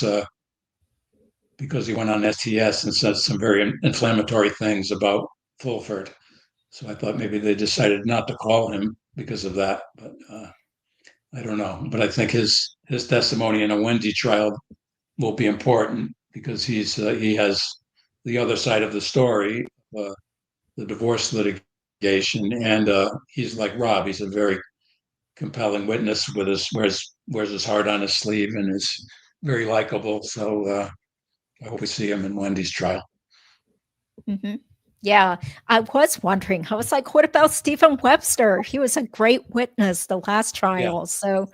he went on STS and said some very inflammatory things about Fulford. So I thought maybe they decided not to call him because of that. But I don't know. But I think his testimony in a Wendy trial will be important because he has the other side of the story, the divorce litigation, and he's like Rob. He's a very compelling witness with wears his heart on his sleeve and is very likable. So I hope we see him in Wendy's trial. Yeah, I was wondering. I was like, what about Stephen Webster? He was a great witness the last trial. So,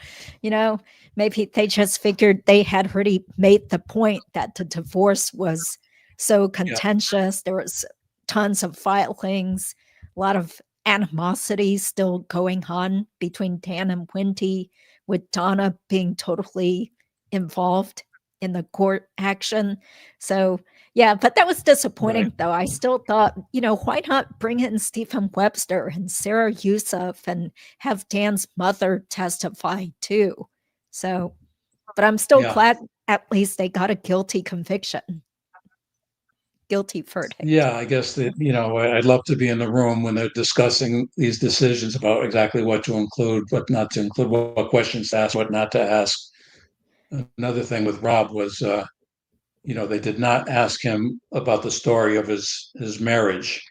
maybe they just figured they had already made the point that the divorce was so contentious. There was tons of filings, a lot of animosity still going on between Dan and Wendy, with Donna being totally involved in the court action. So, yeah, but that was disappointing, though. I still thought, why not bring in Stephen Webster and Sarah Youssef and have Dan's mother testify too? So, but I'm still glad at least they got a guilty conviction, guilty verdict. Yeah, I guess that, I'd love to be in the room when they're discussing these decisions about exactly what to include, what not to include, what questions to ask, what not to ask. Another thing with Rob was, they did not ask him about the story of his marriage,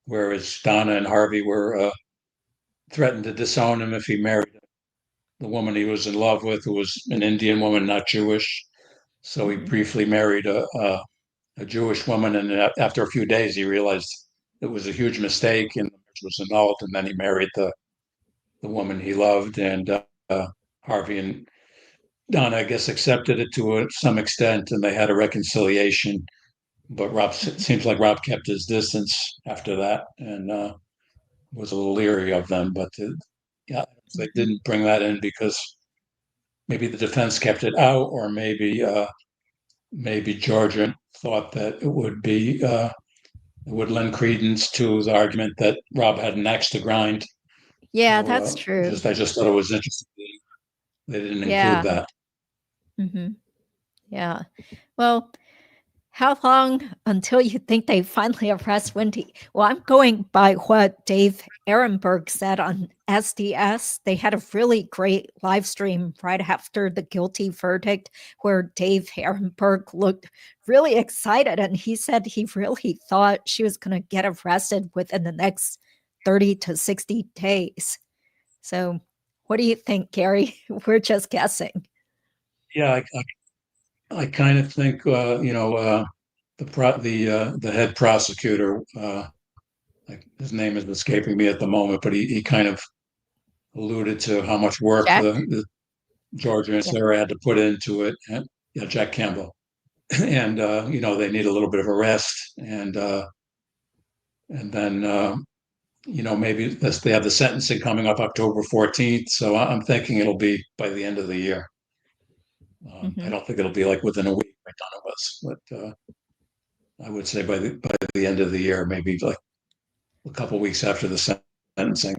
whereas Donna and Harvey were threatened to disown him if he married the woman he was in love with, who was an Indian woman, not Jewish. So he briefly married a Jewish woman, and after a few days, he realized it was a huge mistake and the marriage was annulled. And then he married the woman he loved, and Harvey and Donna, I guess, accepted it to some extent, and they had a reconciliation. But it seems like Rob kept his distance after that and was a little leery of them. But they didn't bring that in because maybe the defense kept it out, or maybe Georgia thought that it would lend credence to the argument that Rob had an axe to grind. Yeah, so, that's true. I just thought it was interesting. They didn't include that. Yeah. Well, how long until you think they finally arrest Wendy? Well, I'm going by what Dave Ehrenberg said on SDS. They had a really great live stream right after the guilty verdict where Dave Ehrenberg looked really excited. And he said he really thought she was going to get arrested within the next 30 to 60 days. So what do you think, Gary? We're just guessing. Yeah, I kind of think, the head prosecutor, his name is escaping me at the moment, but he kind of alluded to how much work the Georgia and Sarah had to put into it. And, Jack Campbell. And, they need a little bit of a rest. And then, maybe they have the sentencing coming up October 14th. So I'm thinking it'll be by the end of the year. I don't think it'll be like within a week like Donna was, but I would say by the end of the year, maybe like a couple of weeks after the sentencing,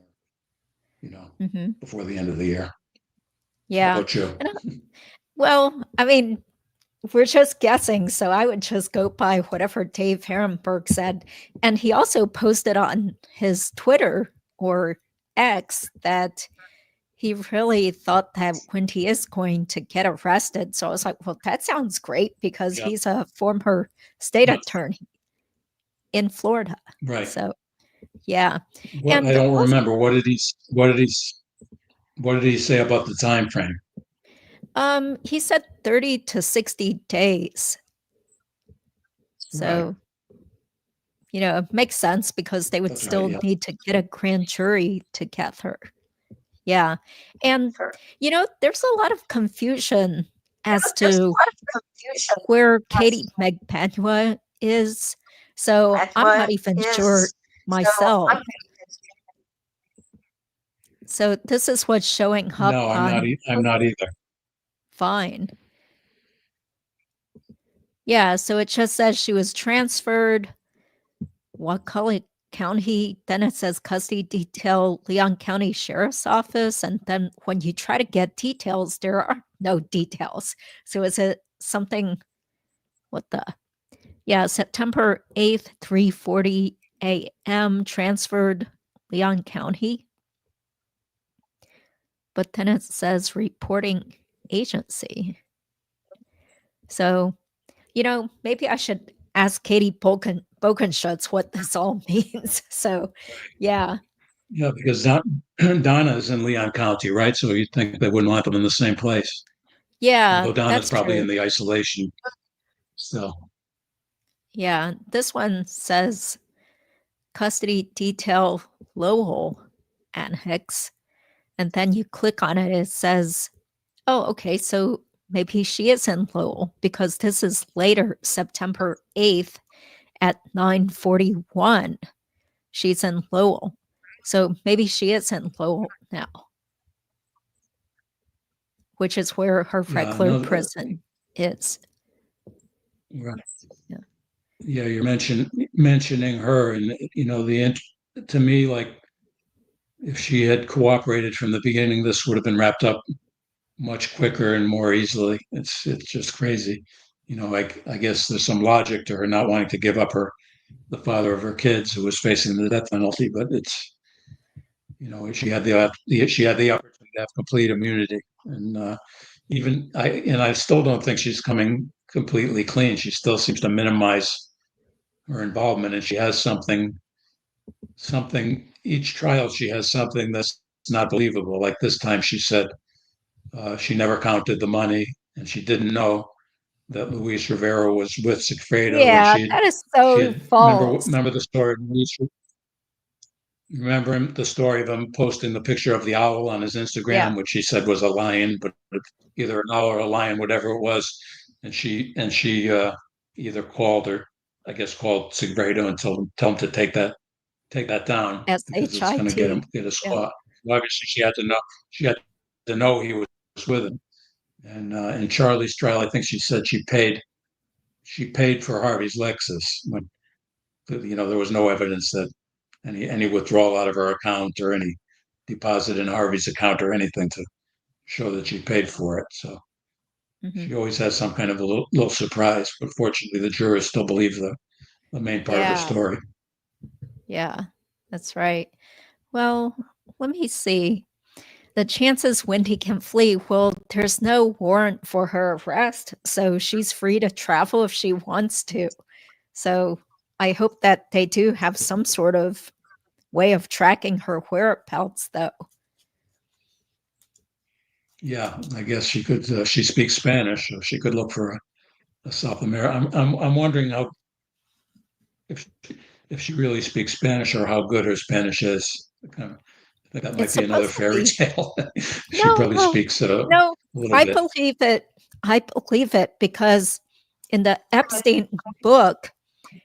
before the end of the year. Yeah. How about you? Well, I mean, we're just guessing, so I would just go by whatever Dave Ehrenberg said. And he also posted on his Twitter or X that he really thought that Wendy is going to get arrested. So I was like, well, that sounds great because he's a former state attorney in Florida. Right. So, yeah. And I don't remember. What did he say about the time frame? He said 30 to 60 days. So, it makes sense because they would still need to get a grand jury together. Yeah. And, there's a lot of confusion as to where Katie Megpanua is. So I'm not even sure myself. So this is what's showing up No, I'm not either. Fine. Yeah, so it just says she was transferred. Waukesha County, then it says custody detail, Leon County Sheriff's Office. And then when you try to get details, there are no details. So is it something, what the? Yeah, September 8th, 3:40 a.m., transferred Leon County. But then it says reporting agency. So, maybe I should ask Katie Bokenschutz what this all means. So, yeah. Yeah, because Donna is in Leon County, right? So you'd think they wouldn't want them in the same place. Yeah, Although Donna's that's probably true. in the isolation still. Yeah, this one says custody detail Lowell Annex. And then you click on it, it says, oh, okay, so maybe she is in Lowell because this is later, September 8th at 9:41. She's in Lowell. So maybe she is in Lowell now, which is where her regular prison is. Right. Yeah. Yeah, you're mentioning her, and to me, like if she had cooperated from the beginning, this would have been wrapped up much quicker and more easily. It's just crazy. I guess there's some logic to her not wanting to give up the father of her kids who was facing the death penalty, but it's she had the opportunity to have complete immunity, and I still don't think she's coming completely clean. She still seems to minimize her involvement, and she has something each trial she has something that's not believable. Like this time, she said she never counted the money, and she didn't know that Luis Rivera was with Sigfredo, and Yeah, that is so false. remember the story of Luis. Remember the story of him posting the picture of the owl on his Instagram, Yeah. which he said was a lion, but either an owl or a lion, whatever it was. And she either called or I guess called Sigfredo and tell him to take that down because it's going to get a squat. Yeah. Obviously, she had to know he was with him. And in Charlie's trial, I think she said she paid for Harvey's Lexus when there was no evidence that any withdrawal out of her account or any deposit in Harvey's account or anything to show that she paid for it. So she always has some kind of a little surprise, but fortunately the jurors still believe the main part of the story. Yeah, that's right. Well, let me see. The chances Wendy can flee, well, there's no warrant for her arrest, so she's free to travel if she wants to. So I hope that they do have some sort of way of tracking her whereabouts, though. Yeah, I guess she could. She speaks Spanish, so she could look for a South America. I'm wondering if she really speaks Spanish or how good her Spanish is. I think that might be another fairy tale. She probably speaks a little bit. I believe it because in the Epstein book,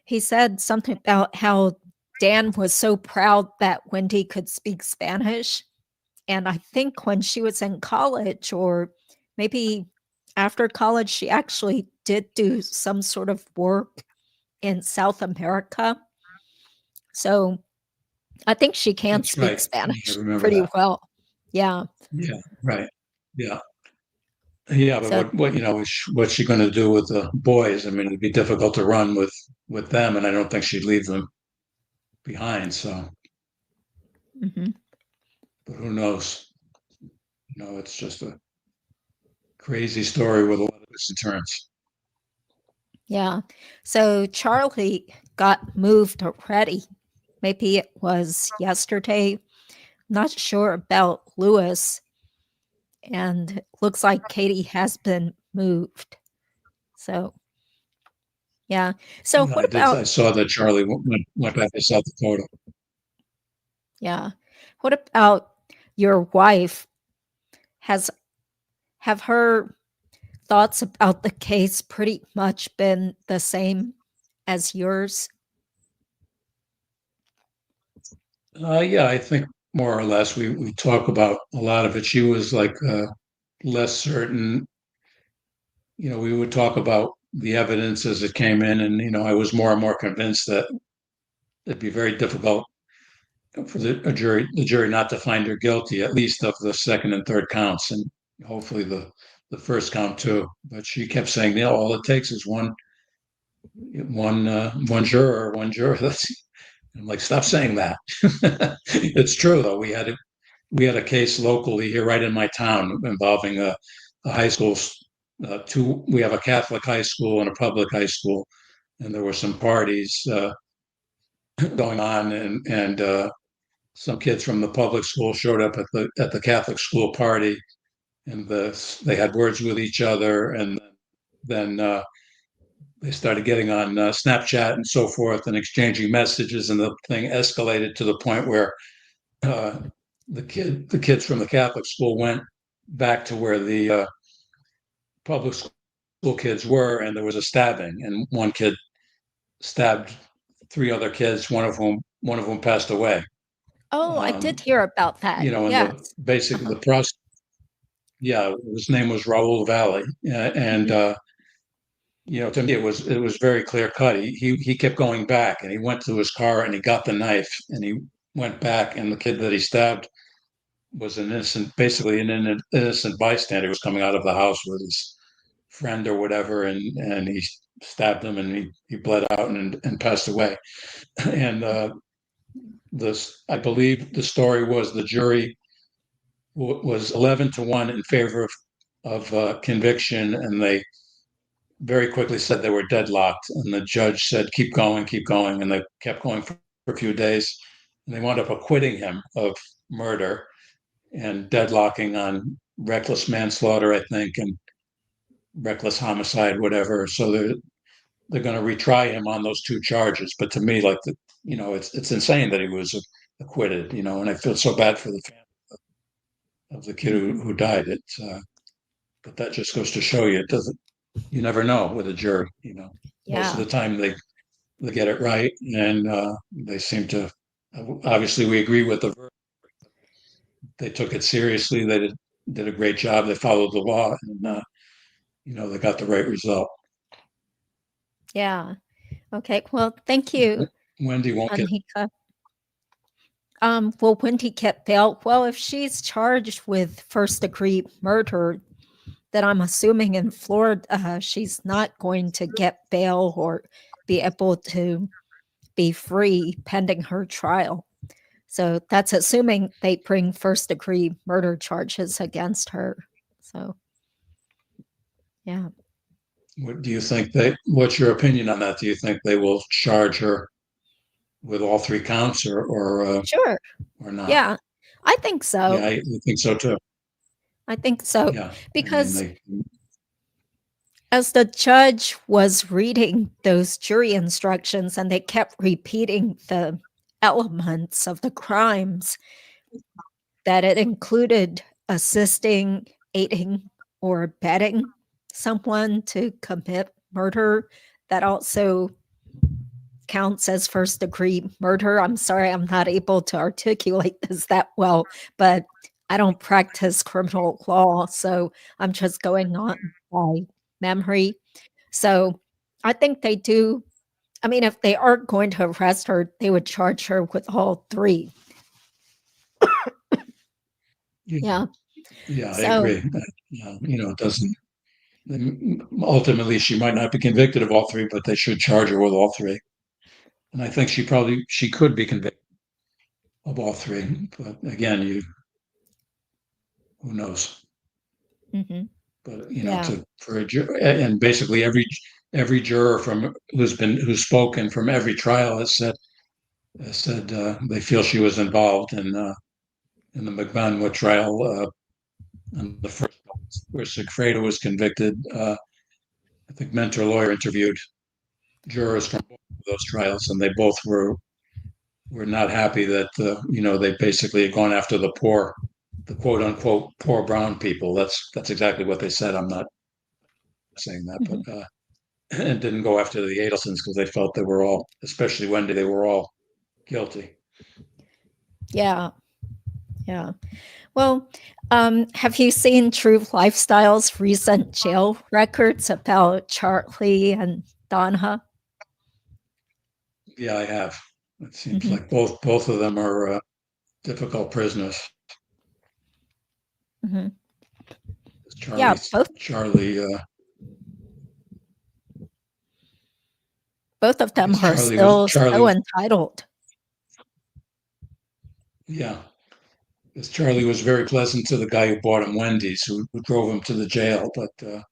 he said something about how Dan was so proud that Wendy could speak Spanish. And I think when she was in college or maybe after college, she actually did do some sort of work in South America. So I think she can speak Spanish pretty well. Yeah. Yeah. Right. Yeah. Yeah, but what's she going to do with the boys? I mean, it'd be difficult to run with them, and I don't think she'd leave them behind. So, but who knows? It's just a crazy story with a lot of twists and turns. Yeah. So Charlie got moved already. Maybe it was yesterday. Not sure about Lewis. And it looks like Katie has been moved. So, yeah. So what about? I saw that Charlie went back to South Dakota. Yeah. What about your wife? Have her thoughts about the case pretty much been the same as yours? Yeah, I think more or less we talk about a lot of it. She was like less certain. We would talk about the evidence as it came in, and I was more and more convinced that it'd be very difficult for the jury not to find her guilty, at least of the second and third counts, and hopefully the first count too. But she kept saying, all it takes is one juror, one juror. I'm like, stop saying that. It's true though. We had a case locally here, right in my town, involving a high school. We have a Catholic high school and a public high school, and there were some parties going on, and some kids from the public school showed up at the Catholic school party, and they had words with each other, and then they started getting on Snapchat and so forth and exchanging messages, and the thing escalated to the point where uh, the kids from the Catholic school went back to where the public school kids were, and there was a stabbing, and one kid stabbed three other kids, one of whom passed away. Oh, I did hear about that. And Yes. basically the process. Yeah, his name was Raul Valley, and Mhm. to me it was very clear cut. He kept going back, and he went to his car and he got the knife and he went back, and the kid that he stabbed was basically an innocent bystander who was coming out of the house with his friend or whatever, and he stabbed him, and he bled out and passed away. And this, I believe, the story was the jury was 11-1 in favor of conviction, and they very quickly said they were deadlocked. And the judge said, keep going, and they kept going for a few days, and they wound up acquitting him of murder and deadlocking on reckless manslaughter, I think, and reckless homicide, whatever. So they're going to retry him on those two charges. But to me, like it's insane that he was acquitted. And I feel so bad for the family of the kid who died. But that just goes to show you, it doesn't. You never know with a jury. Most of Yeah. the time they get it right, and they seem to. Obviously, we agree with the verdict. They took it seriously. They did a great job. They followed the law, and they got the right result. Yeah. Okay. Well, thank you, Wendy won't get. Anika. Will Wendy get bail? Well, if she's charged with first-degree murder, then I'm assuming in Florida, she's not going to get bail or be able to be free pending her trial. So that's assuming they bring first-degree murder charges against her. So, yeah. What do you think what's your opinion on that? Do you think they will charge her with all three counts, Sure. or not? Yeah, I think Yeah, so. I think so too. I think so. Yeah, I mean Because they. as the judge was reading those jury instructions and they kept repeating the elements of the crimes, that it included assisting, aiding, or abetting someone to commit murder, that also counts as first degree murder. I'm sorry, I'm not able to articulate this that well, but I don't practice criminal law, so I'm just going on by memory. So I think they do. I mean, if they aren't going to arrest her, they would charge her with all three. Yeah, Yeah. yeah, I So, agree. It doesn't. Ultimately, she might not be convicted of all three, but they should charge her with all three. And I think she could be convicted of all three. But again, who knows? mhm, But yeah. for a and basically every juror who's spoken from every trial has said they feel she was involved in the McManus trial, and the first where Sigfredo was convicted. I think Mentor Lawyer interviewed jurors from both of those trials, and they both were not happy that they basically had gone after the quote unquote poor brown people. That's exactly what they said. I'm not saying that, but and didn't go after the Adelsons because they felt they were all, especially Wendy, they were all guilty. Yeah. Yeah. Well, have you seen True Lifestyle's recent jail records about Charlie and Donna? Yeah, I have. It seems like both of them are difficult prisoners. Yeah, Charlie, both of I them guess are still so Charlie. entitled. Yeah, because Charlie was very pleasant to the guy who bought him Wendy's, who drove him to the jail, but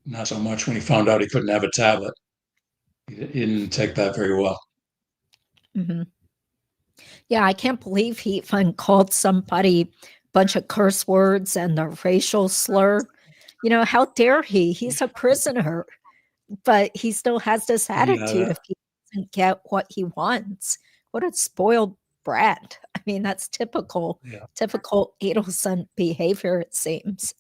not so much when he found out he couldn't have a tablet. He didn't take that very well. Yeah, I can't believe he even called somebody a bunch of curse words and a racial slur. How dare he? He's a prisoner, but he still has this attitude Yeah, if he doesn't get what he wants. What a spoiled brat. I mean, that's typical yeah. Adelson behavior, it seems.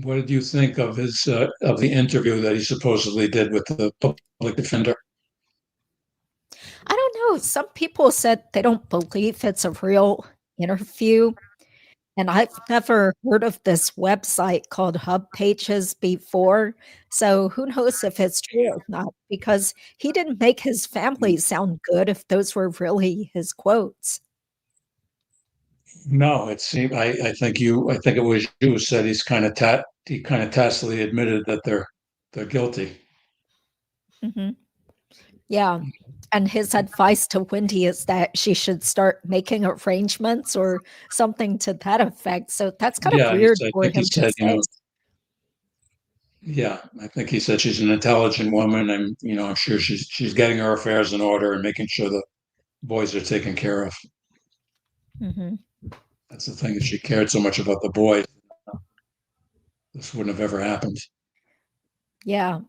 What did you think of of the interview that he supposedly did with the public defender? I don't know. Some people said they don't believe it's a real interview. And I've never heard of this website called Hub Pages before. So who knows if it's true or not? Because he didn't make his family sound good if those were really his quotes. No, it seemed. I think you. I think it was you who said he kind of tacitly admitted that they're guilty. Mhm. Yeah. And his advice to Wendy is that she should start making arrangements or something to that effect. So that's kind of Yeah, weird I for think he him to said, say. yeah, I think he said she's an intelligent woman, and I'm sure she's getting her affairs in order and making sure the boys are taken care of. Mhm. That's the thing. If she cared so much about the boys, this wouldn't have ever happened. Yeah.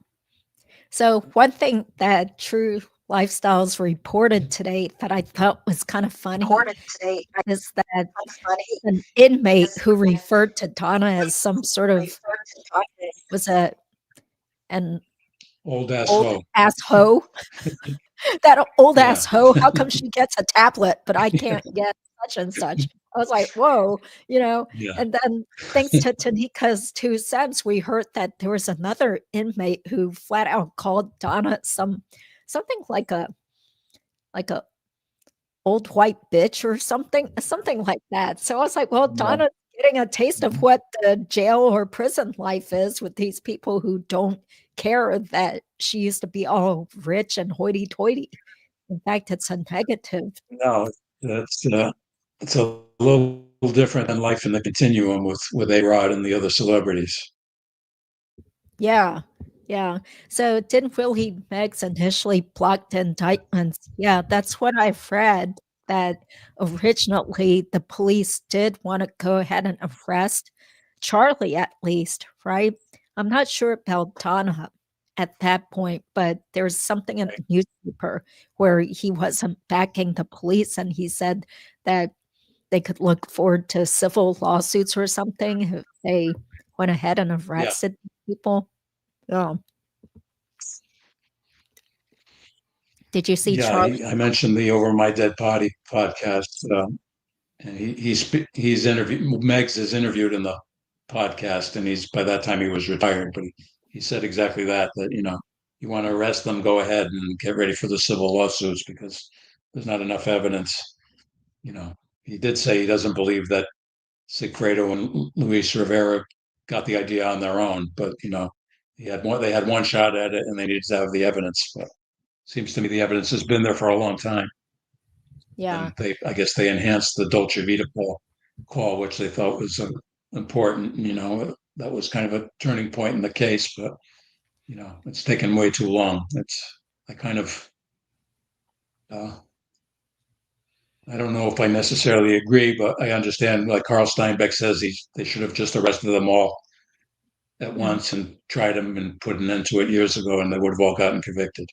So one thing that True Lifestyles reported today that I thought was kind of funny is that an inmate who referred to Donna as some sort of was an Old ass old hoe. ass hoe. That old Yeah, ass hoe, how come she gets a tablet, but I can't get such and such? I was like, whoa. yeah, And then thanks to Tanika's 2 cents, we heard that there was another inmate who flat out called Donna something like a old white bitch or something like that. So I was like, well, yeah. Donna's getting a taste of what the jail or prison life is with these people who don't care that she used to be all rich and hoity-toity. In fact, it's a negative. No, that's it's a little different than life in the continuum with A-Rod and the other celebrities. Yeah, yeah. So didn't Willie Meggs initially block the indictments? Yeah, that's what I've read, that originally the police did want to go ahead and arrest Charlie at least, right? I'm not sure about Donna at that point, but there's something in the newspaper where he wasn't backing the police and he said that they could look forward to civil lawsuits or something if they went ahead and Yeah, arrested people. Oh, did you see yeah. Charlie? I mentioned the Over My Dead Body podcast, and he's interviewed. Megs is interviewed in the podcast, and he's by that time he was retired, but he said exactly that. That you want to arrest them, go ahead and get ready for the civil lawsuits because there's not enough evidence. You know, he did say he doesn't believe that Sigfredo and Luis Rivera got the idea on their own, but they had one shot at it, and they needed to have the evidence. But seems to me the evidence has been there for a long time. Yeah. And I guess they enhanced the Dolce Vita call, which they thought was important. That was kind of a turning point in the case, but it's taken way too long. I kind of, uh, I don't know if I necessarily agree, but I understand. Like Carl Steinbeck says, they should have just arrested them all at Mm. once and tried them and put an end to it years ago, and they would have all gotten convicted.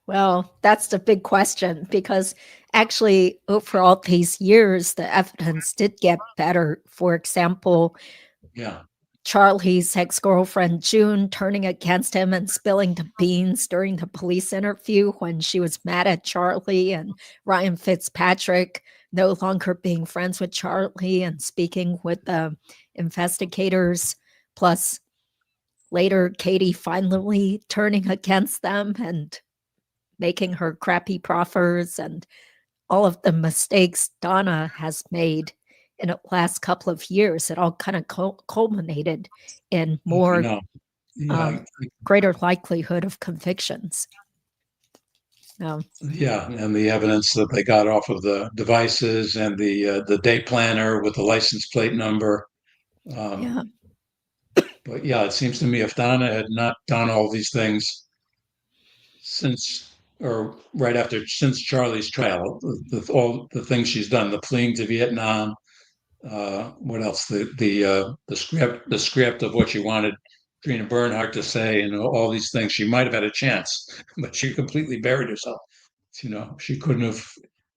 Well, that's the big question because actually, over all these years, the evidence did get better. For example, Yeah, Charlie's ex-girlfriend June turning against him and spilling the beans during the police interview when she was mad at Charlie, and Ryan Fitzpatrick no longer being friends with Charlie and speaking with the investigators, plus later Katie finally turning against them and making her crappy proffers, and all of the mistakes Donna has made in the last couple of years. It all kind of culminated in more No, yeah, greater likelihood of convictions. No. yeah, and the evidence that they got off of the devices and the day planner with the license plate number. Yeah. But yeah, it seems to me if Donna had not done all these things since or right after since Charlie's trial, all the things she's done, the fleeing to Vietnam, what else? The script of what she wanted Trina Bernhardt to say, and all these things, she might have had a chance, but she completely buried herself. She couldn't have.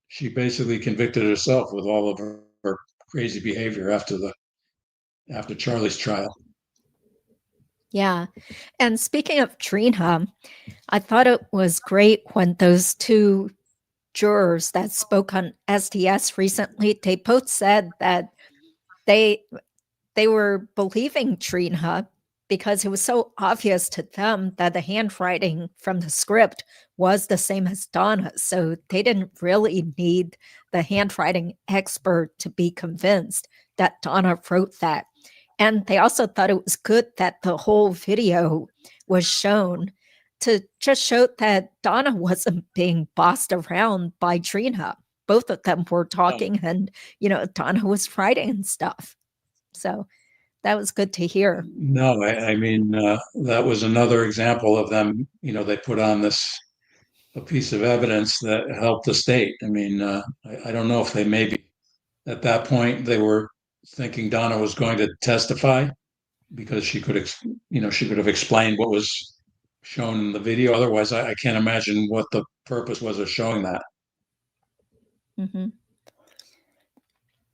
She basically convicted herself with all of her crazy behavior after Charlie's trial. Yeah. And speaking of Trina, I thought it was great when those two jurors that spoke on SDS recently, they both said that they were believing Trina because it was so obvious to them that the handwriting from the script was the same as Donna's. So they didn't really need the handwriting expert to be convinced that Donna wrote that. And they also thought it was good that the whole video was shown to just show that Donna wasn't being bossed around by Trina. Both of them were talking, and Donna was writing and stuff. So that was good to hear. No, I mean that was another example of them. They put on a piece of evidence that helped the state. I mean, I don't know if they maybe at that point they were thinking Donna was going to testify because she could have explained what was shown in the video. Otherwise, I can't imagine what the purpose was of showing that. Mm-hmm.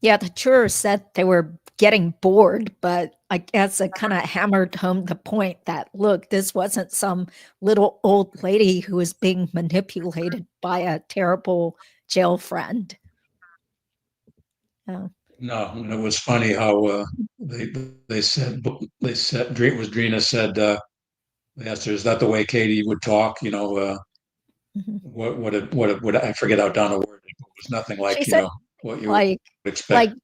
Yeah, the jurors said they were getting bored, but I guess it kind of hammered home the point that, look, this wasn't some little old lady who was being manipulated by a terrible jail friend. Oh. No, and it was funny how they said Drina said they asked her, is that the way Katie would talk? Mm-hmm. What I forget how Donna worded it. It was nothing like She said, what you like, would expect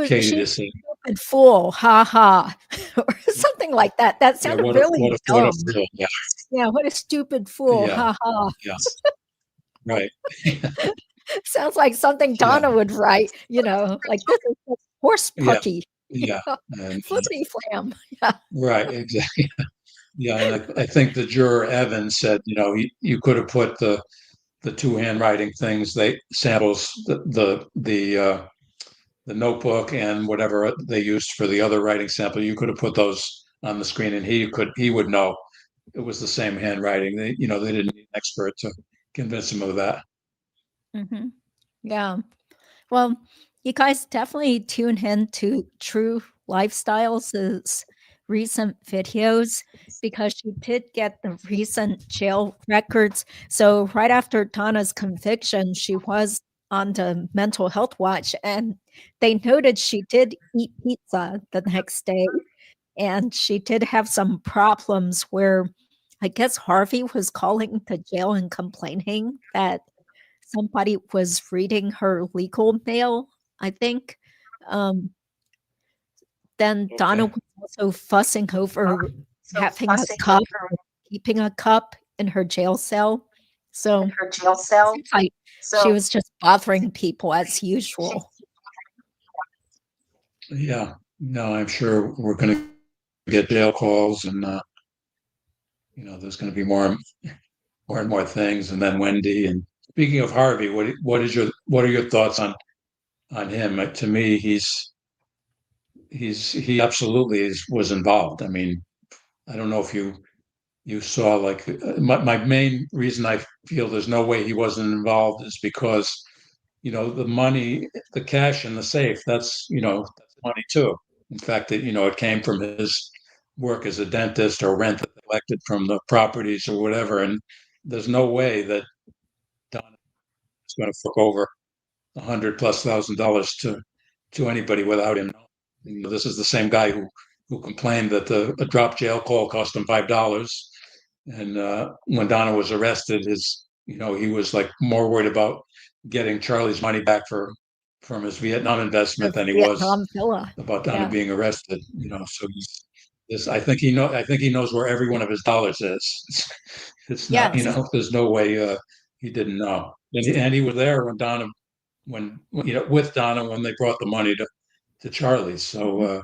Katie she to say. stupid fool, ha ha, or something like that. That Yeah, sounded really dumb. what a fool. Yeah, Yeah, what a stupid fool, yeah, ha ha. yeah. Right. Sounds like something Yeah, Donna would write, like this is just horse yeah, pucky. yeah. And Flippity flam. Yeah. right, exactly. Yeah, and I think the juror Evan said, you could have put the two handwriting things, they samples, the notebook and whatever they used for the other writing sample. You could have put those on the screen, and he would know it was the same handwriting. They didn't need an expert to convince him of that. Mm-hmm. Yeah. Well, you guys definitely tune in to True Lifestyles' recent videos because she did get the recent jail records. So right after Donna's conviction, she was on the mental health watch, and they noted she did eat pizza the next day, and she did have some problems where I guess Harvey was calling the jail and complaining that somebody was reading her legal mail, I think. Um, then Donna Okay. was also fussing over having a cup, keeping a cup in her jail cell. So it seems like she was just bothering people as usual. Yeah. No, I'm sure we're going to get jail calls, and there's going to be more and more things. And then Wendy. And speaking of Harvey, what are your thoughts on him? To me, he absolutely was involved. I mean, I don't know if you saw like my main reason I feel there's no way he wasn't involved is because the money, the cash in the safe, that's money too. In fact, it came from his work as a dentist or rent that they collected from the properties or whatever. And there's no way that Donna is going to fork over $100,000+ to anybody without him. This is the same guy who complained that a drop jail call cost him $5. And when Donna was arrested, he was like more worried about getting Charlie's money back from his Vietnam investment The than he was Vietnam villa. about Donna Yeah. being arrested. So I think he knows where every one of his dollars is. It's not, Yes. there's no way he didn't know. And he was there with Donna when they brought the money to Charlie. So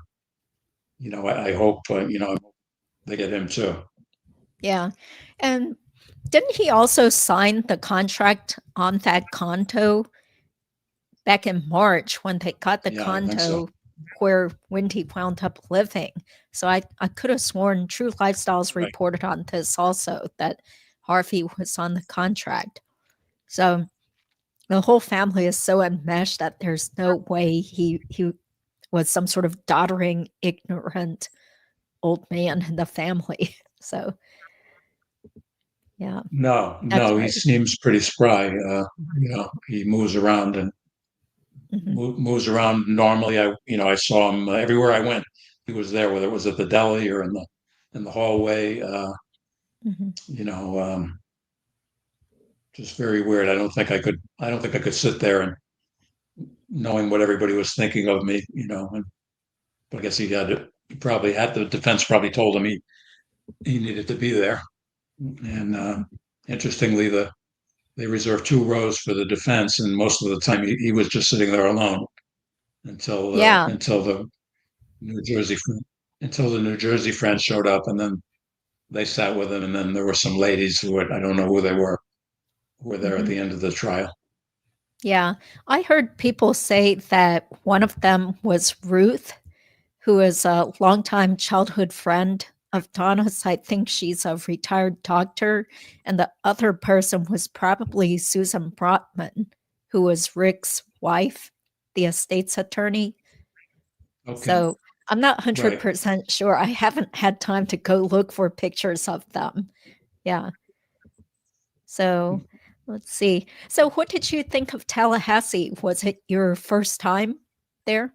I hope they get him too. Yeah. And didn't he also sign the contract on that condo back in March when they got the Yeah, I think so. condo where Wendy wound up living? So I could have sworn True Lifestyles Right. reported on this also, that Harvey was on the contract. So the whole family is so enmeshed that there's no way he was some sort of doddering, ignorant old man in the family. So yeah, No, that's he right. seems pretty spry. He moves around and Mhm. moves around normally. I saw him everywhere I went. He was there, whether it was at the deli or in the hallway. Mhm. Just very weird. I don't think I could sit there and knowing what everybody was thinking of me. But I guess the defense probably told him he needed to be there. And interestingly, they reserved 2 rows for the defense, and most of the time he was just sitting there alone until Yeah. New Jersey until the New Jersey friends showed up, and then they sat with him, and then there were some ladies I don't know who they were, who were there at Mhm. the end of the trial. Yeah. I heard people say that one of them was Ruth, who is a longtime childhood friend of Donna's. I think she's a retired doctor. And the other person was probably Susan Brotman, who was Rick's wife, the estate's attorney. Okay, So I'm not right. 100% sure. I haven't had time to go look for pictures of them. Yeah. So let's see. So, what did you think of Tallahassee? Was it your first time there?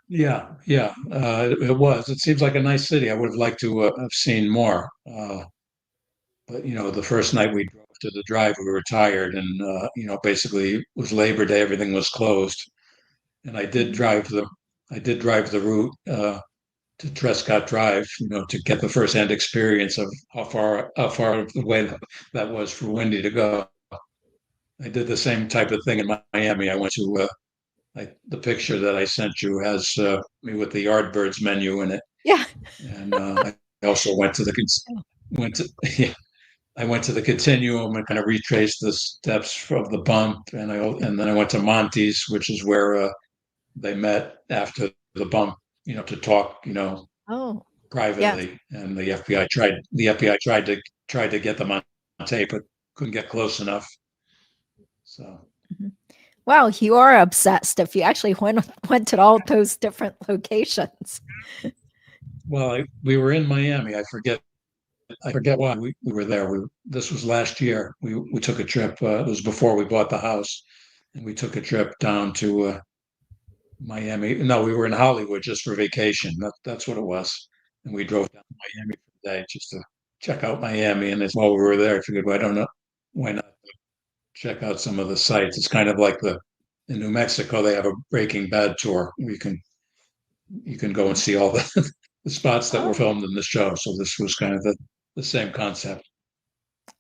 Yeah. It was. It seems like a nice city. I would have liked to have seen more. But the first night we drove to the drive, we were tired, and basically it was Labor Day. Everything was closed, and Mhm. I did drive the route to Trescott Drive, to get the firsthand experience of how far of the way that was for Wendy to go. I did the same type of thing in Miami. I went to the picture that I sent you has me with the Yardbirds menu in it, Yeah. and I also went to yeah, I went to the Continuum and kind of retraced the steps of the bump, and then I went to Monty's, which is where they met after the bump, to talk, Oh, yes. privately. And the FBI tried to get them on tape, but couldn't get close enough. So, Mhm. Wow, you are obsessed if you actually went to all those different locations. well, we were in Miami. I forget why we were there. This was last year. We took a trip. It was before we bought the house, and we took a trip down to Miami. No, we were in Hollywood just for vacation. That's what it was. And we drove down to Miami for the day just to check out Miami. And as while we were there, I figured, well, I don't know, why not check out some of the sites? It's kind of like in New Mexico, they have a Breaking Bad tour. You can go and see all the spots that were Oh, filmed in the show. So this was kind of the same concept.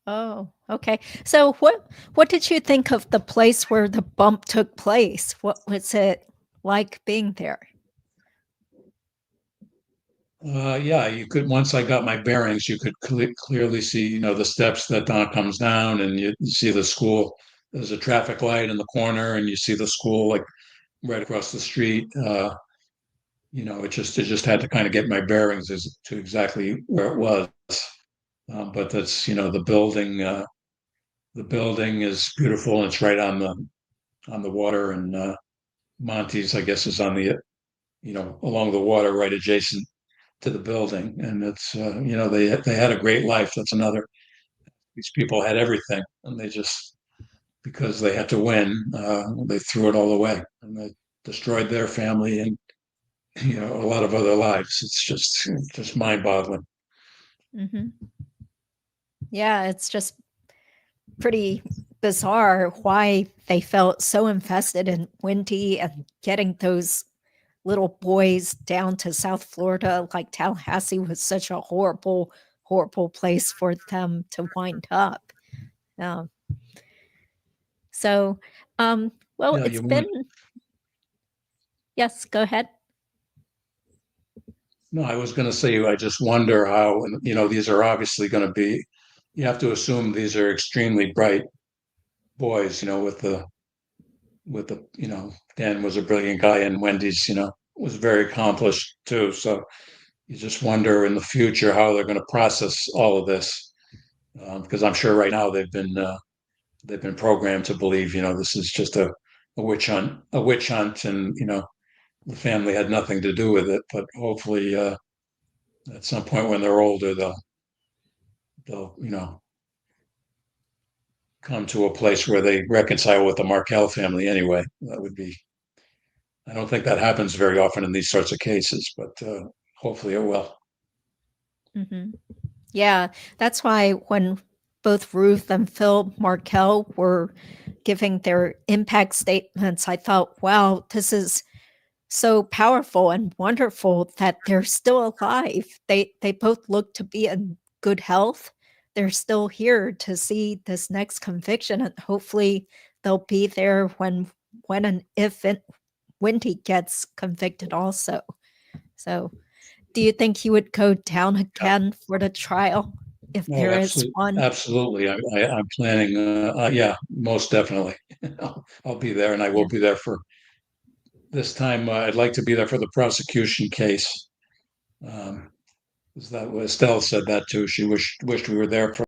oh, okay. So what did you think of the place where the bump took place? What was it like being there? Yeah, you could. Once I got my bearings, you could clearly see, the steps that Don comes down, and you see the school. There's a traffic light in the corner, and you see the school like right across the street. It just had to kind of get my bearings as to exactly where it was. But that's, the building. The building is beautiful. And it's right on the water, and Monty's, I guess, is on the along the water right adjacent to the building. And it's, they had a great life. That's another. These people had everything, and they just, because they had to win, they threw it all away, and they destroyed their family and a lot of other lives. It's just mind-boggling. Mm-hmm. Yeah, it's just pretty bizarre why they felt so invested in Wendy and getting those little boys down to South Florida. Like Tallahassee was such a horrible, horrible place for them to wind up. Um, so, well, Yeah, it's you want. been, yes, go ahead. No, I was going to say, I just wonder how, these are obviously going to be, you have to assume these are extremely bright boys, Dan was a brilliant guy, and Wendy's, was very accomplished too. So you just wonder in the future how they're going to process all of this. Because I'm sure right now they've been programmed to believe, this is just a witch hunt, and the family had nothing to do with it. But hopefully, at some point when they're older, they'll come to a place where they reconcile with the Markel family. Anyway, that would be. I don't think that happens very often in these sorts of cases, but hopefully it will. Mm-hmm. Yeah, that's why when both Ruth and Phil Markel were giving their impact statements, I thought, wow, this is so powerful and wonderful that they're still alive. They both look to be in good health. They're still here to see this next conviction, and hopefully they'll be there when and if Wendy gets convicted also. So do you think he would go down Yeah. again for the trial if No, there is absolutely, one? absolutely. I'm planning. Yeah, most definitely. I'll be there, and I Yeah. will be there for this time. I'd like to be there for the prosecution case. Um, 'Cause that was Estelle said that too. She wished we were there for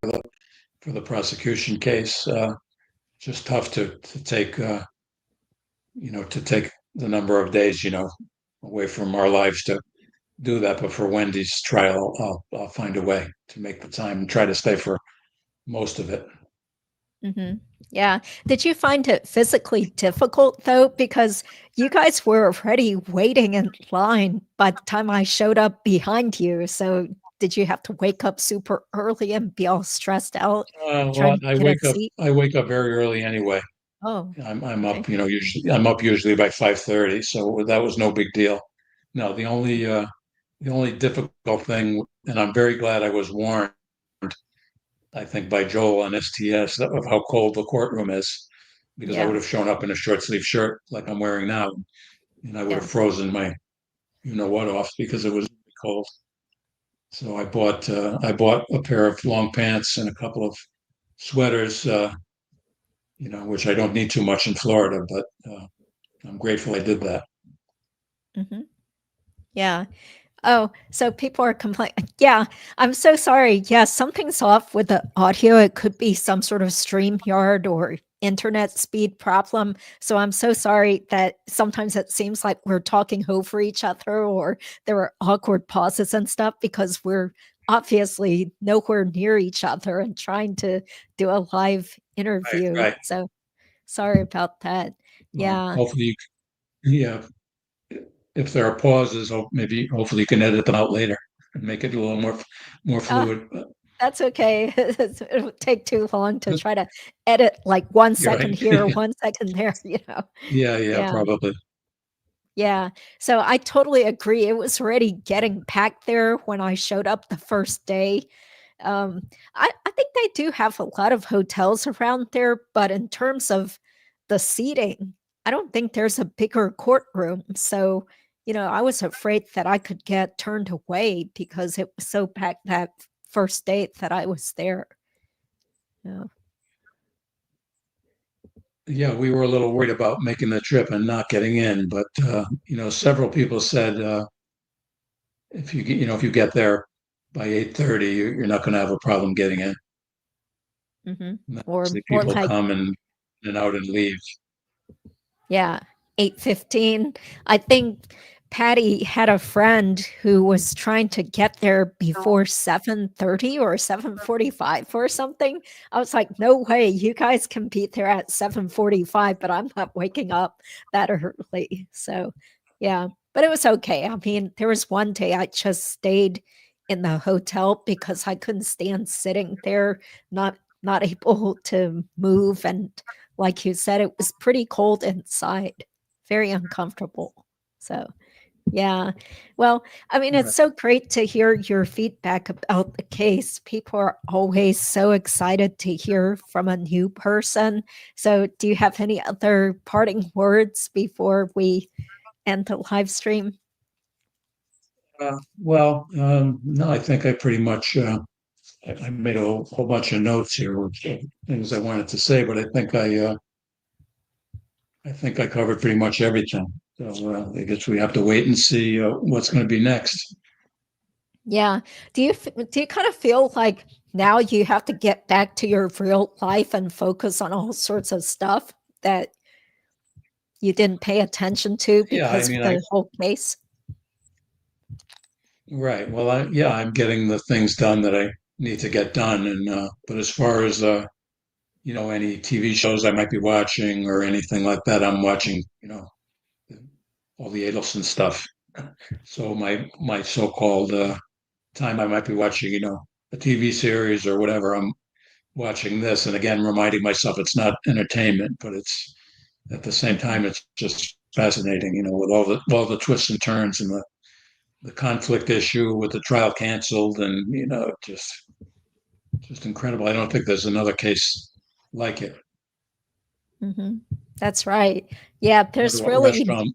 the prosecution case. Just tough to take to take the number of days away from our lives to do that. But for Wendy's trial, I'll find a way to make the time and try to stay for most of it. Hmm. Yeah. Did you find it physically difficult though? Because you guys were already waiting in line by the time I showed up behind you. So did you have to wake up super early and be all stressed out Well, trying to get a seat? I wake up very early anyway. Oh, I'm okay. up, usually I'm up usually by 5:30, so that was no big deal. No, the only difficult thing, and I'm very glad I was warned, I think, by Joel on STS of how cold the courtroom is, because I would Yeah. have shown up in a short sleeve shirt like I'm wearing now, and I would Yeah. have frozen my what off because it was cold. So I bought a pair of long pants and a couple of sweaters, which I don't need too much in Florida, but I'm grateful I did that. Hmm. Yeah. Oh, so people are complaining. Yeah, I'm so sorry. Yeah, something's off with the audio. It could be some sort of StreamYard or internet speed problem. So I'm so sorry that sometimes it seems like we're talking over each other or there are awkward pauses and stuff because we're obviously nowhere near each other and trying to do a live Right, interview. right. So sorry about that. Well, Yeah. hopefully, yeah, if there are pauses, maybe hopefully you can edit them out later and make it a little more Uh, fluid. That's okay. It would take too long to try to edit like 1 You're second right. here, 1 second there, you know? Yeah, yeah, Yeah, probably. yeah. So I totally agree. It was already getting packed there when I showed up the first day. Um, I think they do have a lot of hotels around there, but in terms of the seating, I don't think there's a bigger courtroom. So, I was afraid that I could get turned away because it was so packed that first day that I was there. Yeah. Yeah, we were a little worried about making the trip and not getting in, but several people said if you get there by 8:30, you're not going to have a problem getting in. Mhm. And Or obviously, more people like, come and out and leave. yeah, 8:15. I think Patty had a friend who was trying to get there before 7:30 or 7:45 or something. I was like, no way, you guys can be there at 7:45, but I'm not waking up that early. So, yeah, but it was okay. I mean, there was one day I just stayed in the hotel because I couldn't stand sitting there, not able to move. And like you said, it was pretty cold inside, very uncomfortable. So, yeah. Well, I mean, it's Right. so great to hear your feedback about the case. People are always so excited to hear from a new person. So, do you have any other parting words before we end the live stream? Well, no, I think I pretty much I made a whole bunch of notes here with things I wanted to say, but I think I covered pretty much everything. So I guess we have to wait and see what's going to be next. Yeah. Do you kind of feel like now you have to get back to your real life and focus on all sorts of stuff that you didn't pay attention to Yeah, I because of mean, the whole case? right. Well, I'm getting the things done that I need to get done, and but as far as any TV shows I might be watching or anything like that, I'm watching, all the Adelson stuff. So my so-called time I might be watching, a TV series or whatever, I'm watching this, and again, reminding myself it's not entertainment, but it's at the same Mhm. time, it's just fascinating, with all the twists and turns and the conflict issue with the trial canceled, and just incredible. I don't think there's another case like it. Mhm. That's right. Yeah, Wonder what restaurant.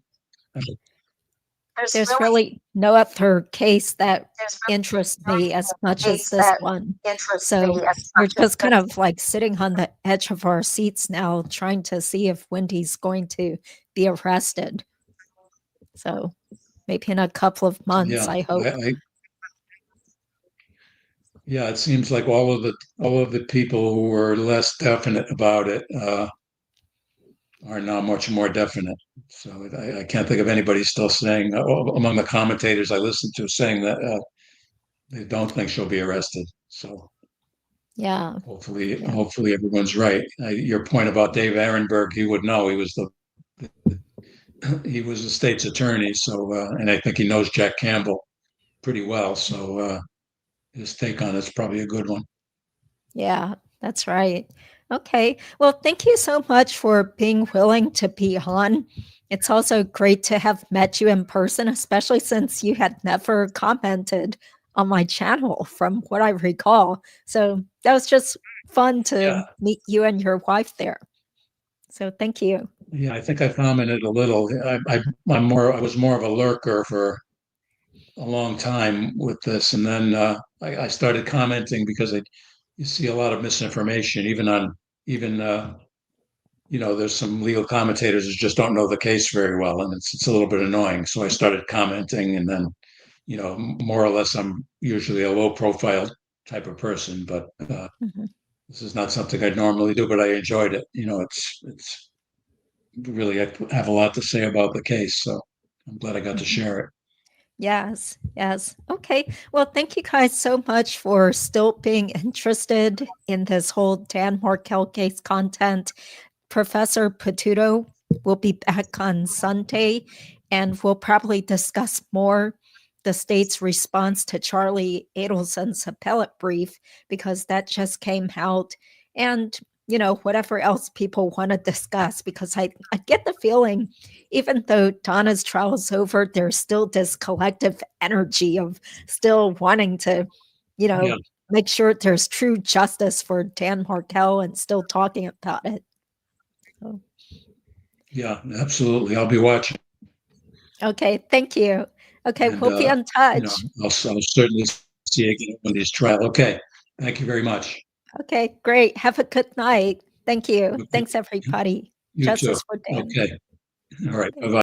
there's really no other case that interests me as much as this one. So we're just kind of like sitting on the edge of our seats now, trying to see if Wendy's going to be arrested. So maybe in a couple of months, Yeah, I hope. yeah. It seems like all of the people who were less definite about it are now much more definite. So I can't think of anybody still saying among the commentators I listen to saying that they don't think she'll be arrested. So Yeah. hopefully, Yeah. hopefully everyone's right. Your point about Dave Ehrenberg, he would know. He was the state's attorney. So and I think he knows Jack Campbell pretty well. So his take on it's probably a good one. Yeah, that's right. Okay. Well, thank you so much for being willing to be on. It's also great to have met you in person, especially since you had never commented on my channel from what I recall. So that was just fun to Yeah, meet you and your wife there. So thank you. yeah. I think I commented a little. I was more of a lurker for a long time with this, and then I started commenting because you see a lot of misinformation, even there's some legal commentators who just don't know the case very well, and it's a little bit annoying. So I started commenting, and then more or less, I'm usually a low profile type of person, but Mhm. this is not something I'd normally do, but I enjoyed it. It's really, I have a lot to say about the case, so I'm glad I got to Mhm. share it. Yes, yes. Okay. Well, thank you guys so much for still being interested in this whole Dan Markel case content. Professor Patuto will be back on Sunday, and we'll probably discuss more the state's response to Charlie Adelson's appellate brief because that just came out, and whatever else people want to discuss, because I get the feeling even though Donna's trial is over, there's still this collective energy of still wanting to, you Yeah, know, make sure there's true justice for Dan Markel and still talking about it. So, yeah, absolutely. I'll be watching, okay, thank you. Okay, and we'll be in touch. I'll certainly see you again when these trial. Okay, thank you very much. Okay, great. Have a good night. Thank you. Okay, Thanks, everybody. you too. Justice for Dan. Okay, all right. Bye Thanks. bye.